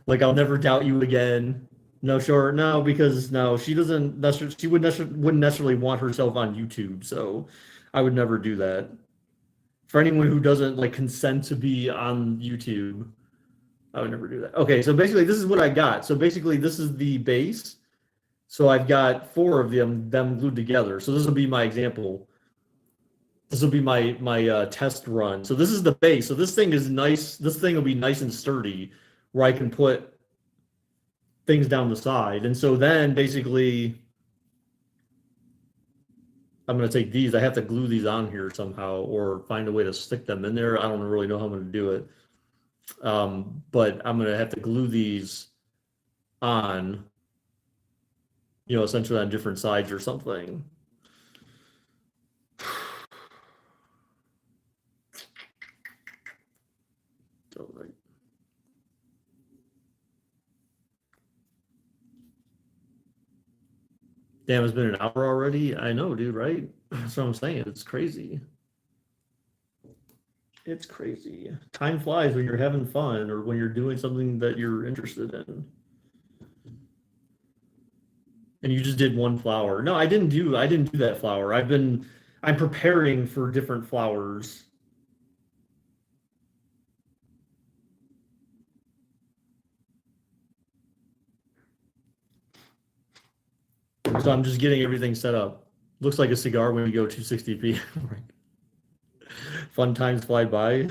Like I'll never doubt you again. No, sure, no, because no, she doesn't. She wouldn't necessarily want herself on YouTube, so I would never do that. For anyone who doesn't like consent to be on YouTube, I would never do that. Okay, so basically, this is what I got. So basically, this is the base. So I've got four of them glued together. So this will be my example. This will be my test run. So this is the base. So this thing is nice. This thing will be nice and sturdy, where I can put things down the side. And so then basically I'm going to take these. I have to glue these on here somehow or find a way to stick them in there. I don't really know how I'm going to do it. But I'm going to have to glue these on, essentially on different sides or something. Damn, it's been an hour already. I know, dude, right? That's what I'm saying. It's crazy. It's crazy. Time flies when you're having fun or when you're doing something that you're interested in. And you just did one flower. No, I didn't do that flower. I'm preparing for different flowers. So I'm just getting everything set up. Looks like a cigar when you go 260p. Fun times fly by.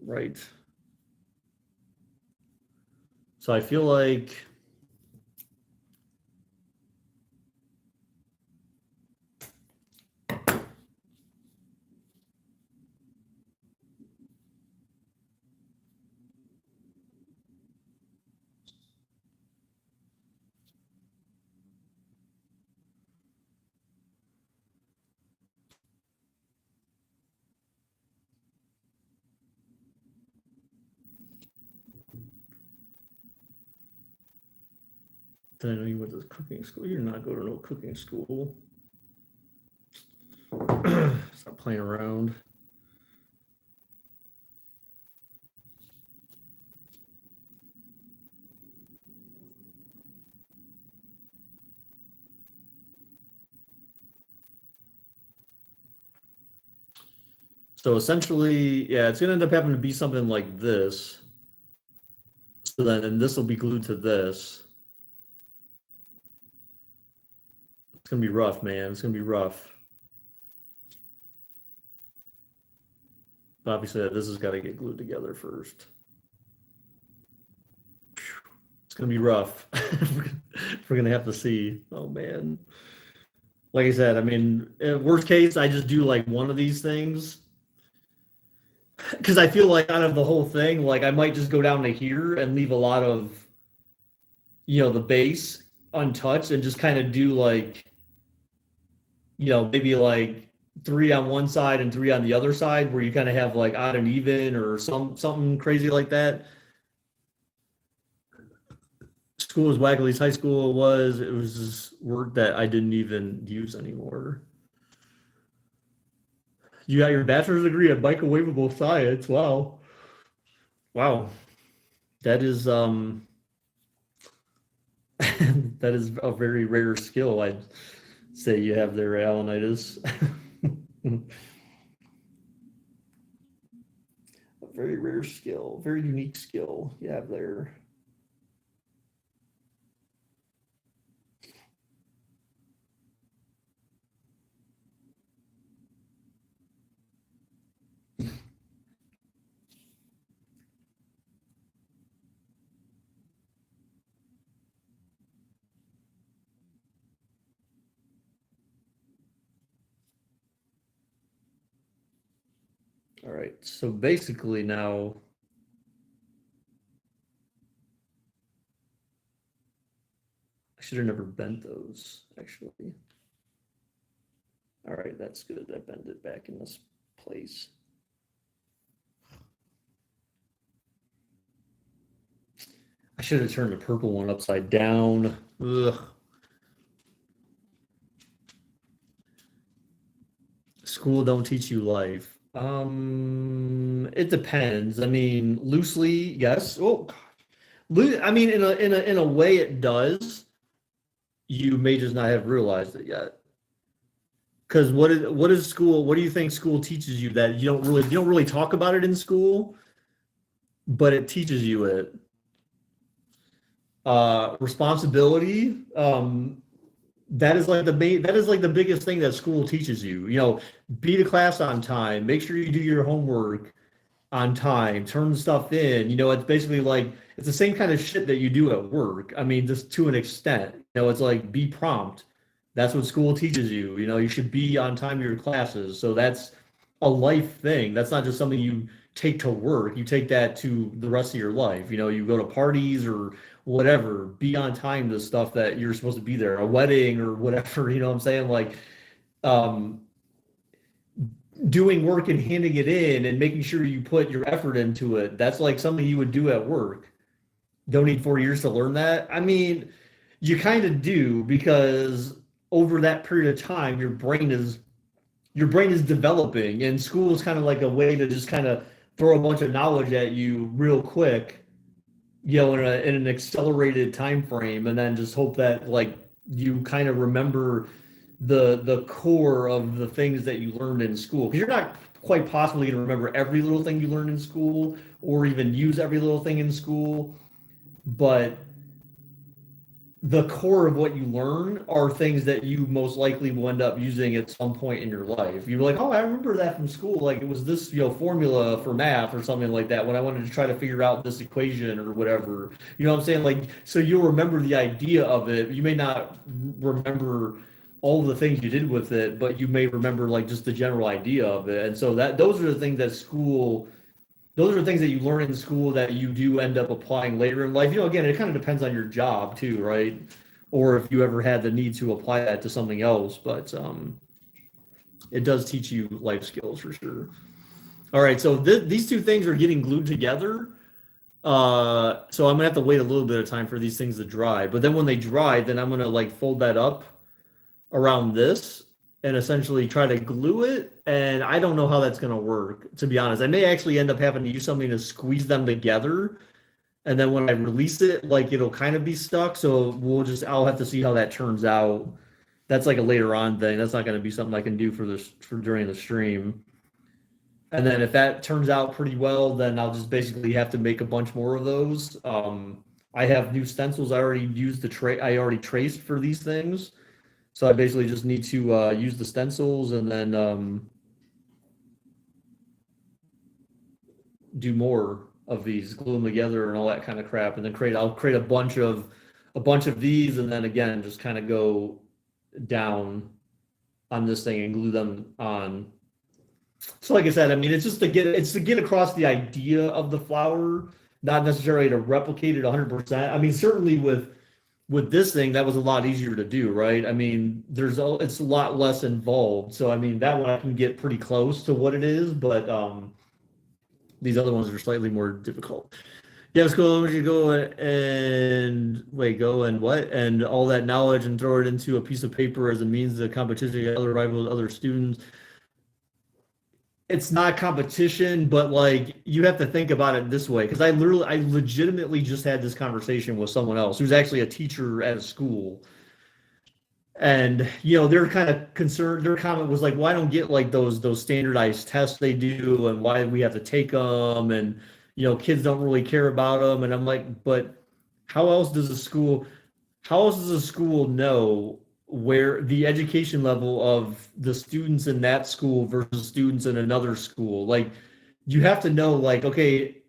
Right. So I feel like I know you went to cooking school. You're not going to no cooking school. Stop playing around. So essentially, yeah, it's gonna end up having to be something like this. So then, and this will be glued to this. It's gonna be rough, man. It's gonna be rough. Obviously, this has got to get glued together first. It's gonna be rough. We're gonna have to see. Oh man. Like I said, I mean, worst case, I just do like one of these things because I feel like out of the whole thing, like I might just go down to here and leave a lot of, the base untouched and just kind of do like, maybe like three on one side and three on the other side, where you kind of have like odd and even or something crazy like that. School was whack, at least high school was. It was just work that I didn't even use anymore. You got your bachelor's degree in microwavable science. Wow. Wow. That is that is a very rare skill, I'd say you have there, Alanitis. A very rare skill, very unique skill you have there. All right, so basically now I should have never bent those, actually. All right, that's good. I bent it back in this place. I should have turned the purple one upside down. Ugh. School don't teach you life. It depends. I mean, loosely, yes. Oh, I mean, in a way, it does. You may just not have realized it yet. Because what is school? What do you think school teaches you that you don't really talk about it in school, but it teaches you it? Responsibility. That is like the biggest thing that school teaches you. Be to class on time. Make sure you do your homework on time. Turn stuff in. It's basically like it's the same kind of shit that you do at work. I mean, just to an extent. It's like be prompt. That's what school teaches you. You should be on time to your classes. So that's a life thing. That's not just something you take to work. You take that to the rest of your life. You go to parties or whatever, be on time to stuff that you're supposed to be there, a wedding or whatever, what I'm saying? Like um doing work and handing it in and making sure you put your effort into it. That's like something you would do at work. Don't need 4 years to learn that. I mean, you kind of do because over that period of time, your brain is developing, and school is kind of like a way to just kind of throw a bunch of knowledge at you real quick, in an accelerated time frame, and then just hope that like you kind of remember the core of the things that you learned in school. Because you're not quite possibly going to remember every little thing you learned in school or even use every little thing in school, but the core of what you learn are things that you most likely will end up using at some point in your life. You're like, oh, I remember that from school. Like it was this, formula for math or something like that when I wanted to try to figure out this equation or whatever. You know what I'm saying? Like, so you'll remember the idea of it. You may not remember all the things you did with it, but you may remember like just the general idea of it. And so those are the things that school those are things that you learn in school that you do end up applying later in life. Again, it kind of depends on your job too, right? Or if you ever had the need to apply that to something else, but it does teach you life skills for sure. All right, so these two things are getting glued together. So I'm gonna have to wait a little bit of time for these things to dry. But then when they dry, then I'm gonna like fold that up around this and essentially try to glue it. And I don't know how that's going to work, to be honest. I may actually end up having to use something to squeeze them together. And then when I release it, like it'll kind of be stuck. So I'll have to see how that turns out. That's like a later on thing. That's not going to be something I can do for during the stream. And then if that turns out pretty well, then I'll just basically have to make a bunch more of those. I have new stencils I already used I already traced for these things. So I basically just need to use the stencils and then do more of these, glue them together and all that kind of crap, and then I'll create a bunch of these, and then again just kind of go down on this thing and glue them on. So like I said, I mean it's to get across the idea of the flower, not necessarily to replicate it 100%. I mean certainly with this thing that was a lot easier to do, right? I mean it's a lot less involved. So I mean that one I can get pretty close to what it is, but these other ones are slightly more difficult. Yeah, it's cool. You go and wait, go and what? And all that knowledge and throw it into a piece of paper as a means of competition against other rivals, other students. It's not competition, but like you have to think about it this way. Because I legitimately just had this conversation with someone else who's actually a teacher at a school. And they're kind of concerned. Their comment was like, "Well, I don't get like those standardized tests they do, and why we have to take them, and kids don't really care about them." And I'm like, "But how else does a school, how else does a school know where the education level of the students in that school versus students in another school? Like, you have to know, like, okay,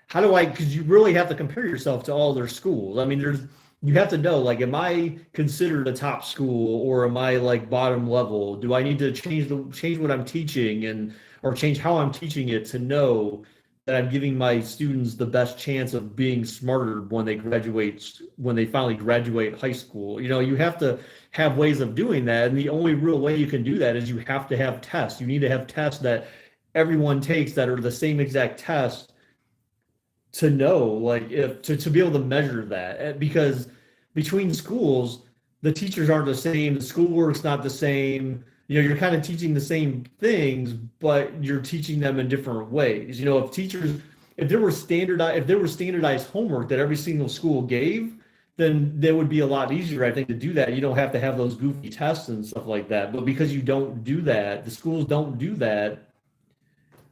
how do I? Because you really have to compare yourself to all their schools. I mean, you have to know, like, am I considered a top school or am I like bottom level? Do I need to change what I'm teaching or change how I'm teaching it to know that I'm giving my students the best chance of being smarter when they finally graduate high school? You have to have ways of doing that, and the only real way you can do that is you have to have tests. You need to have tests that everyone takes that are the same exact test to know, like, if to be able to measure that. Because between schools the teachers aren't the same, the schoolwork's not the same. You're kind of teaching the same things, but you're teaching them in different ways. If there were standardized homework that every single school gave, then that would be a lot easier, I think, to do that. You don't have to have those goofy tests and stuff like that. But because you don't do that, the schools don't do that,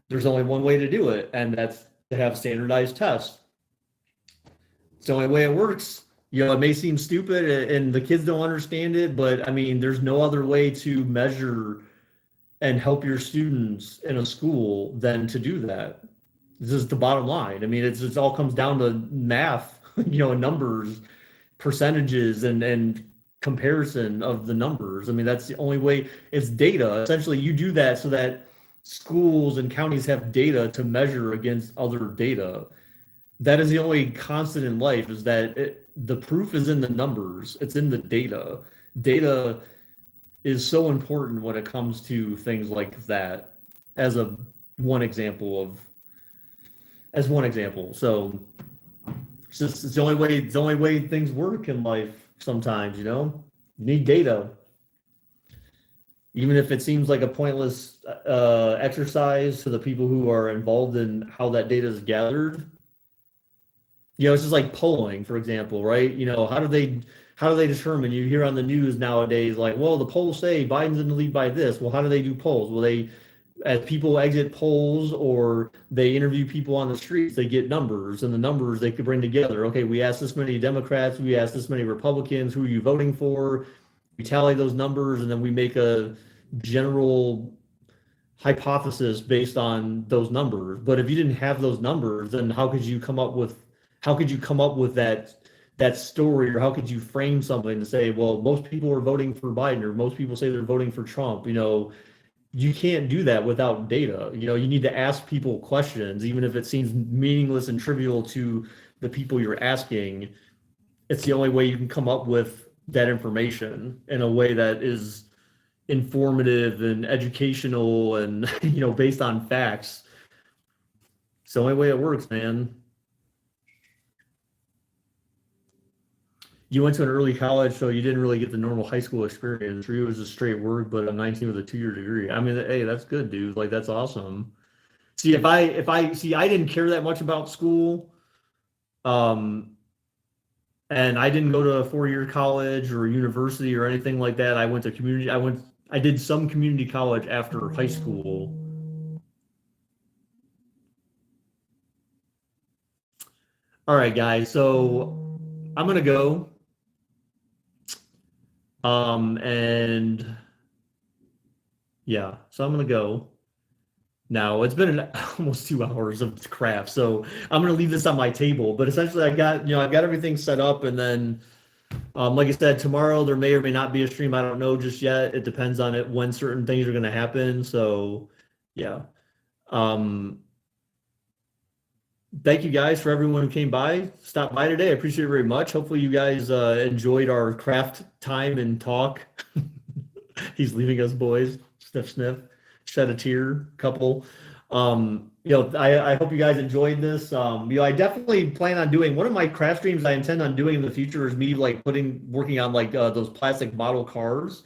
there's only one way to do it, and that's to have standardized tests. It's the only way it works. It may seem stupid and the kids don't understand it, but I mean, there's no other way to measure and help your students in a school than to do that. This is the bottom line. I mean, it all comes down to math, numbers, percentages, and comparison of the numbers. I mean, that's the only way. It's data. Essentially, you do that so that schools and counties have data to measure against other data. That is the only constant in life, is that the proof is in the numbers. It's in the data. Data is so important when it comes to things like that, as one example. So it's the only way things work in life sometimes. You need data. Even if it seems like a pointless exercise to the people who are involved in how that data is gathered. It's just like polling, for example, right? How do they determine? You hear on the news nowadays, like, well, the polls say Biden's in the lead by this. Well, how do they do polls? Well, as people exit polls or they interview people on the streets, they get numbers, and the numbers they could bring together. Okay, we asked this many Democrats, we asked this many Republicans, who are you voting for? We tally those numbers, and then we make a general hypothesis based on those numbers. But if you didn't have those numbers, then how could you come up with that story, or how could you frame something to say, well, most people are voting for Biden, or most people say they're voting for Trump? You can't do that without data. You need to ask people questions, even if it seems meaningless and trivial to the people you're asking. It's the only way you can come up with that information in a way that is informative and educational and based on facts. It's the only way it works, man. You went to an early college, so you didn't really get the normal high school experience. For you, it was just straight work, but I'm 19 with a 2-year degree. I mean, hey, that's good, dude. Like, that's awesome. See, if I see, I didn't care that much about school, and I didn't go to a 4-year college or university or anything like that. I went to I did some community college after high school. All right, guys. So I'm gonna go. And yeah, so I'm gonna go. Now it's been almost 2 hours of craft, so I'm gonna leave this on my table. But essentially, I've got everything set up, and then, like I said, tomorrow there may or may not be a stream. I don't know just yet. It depends on it when certain things are gonna happen. So, yeah. Um, Thank you guys for everyone who came by, stopped by today. I appreciate it very much. Hopefully, you guys enjoyed our craft time and talk. He's leaving us, boys. Sniff, sniff. Shed a tear, couple. I hope you guys enjoyed this. I definitely plan on doing one of my craft streams. I intend on doing in the future is me like working on like those plastic model cars.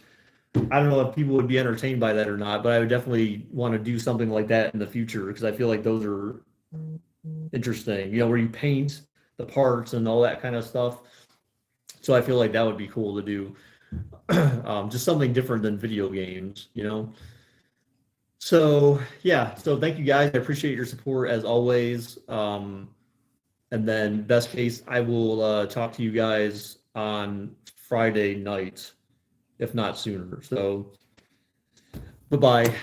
I don't know if people would be entertained by that or not, but I would definitely want to do something like that in the future because I feel like those are interesting. Where you paint the parts and all that kind of stuff. So I feel like that would be cool to do. Just something different than video games. So yeah, so thank you guys. I appreciate your support as always. And then best case, I will talk to you guys on Friday night, if not sooner. So bye bye.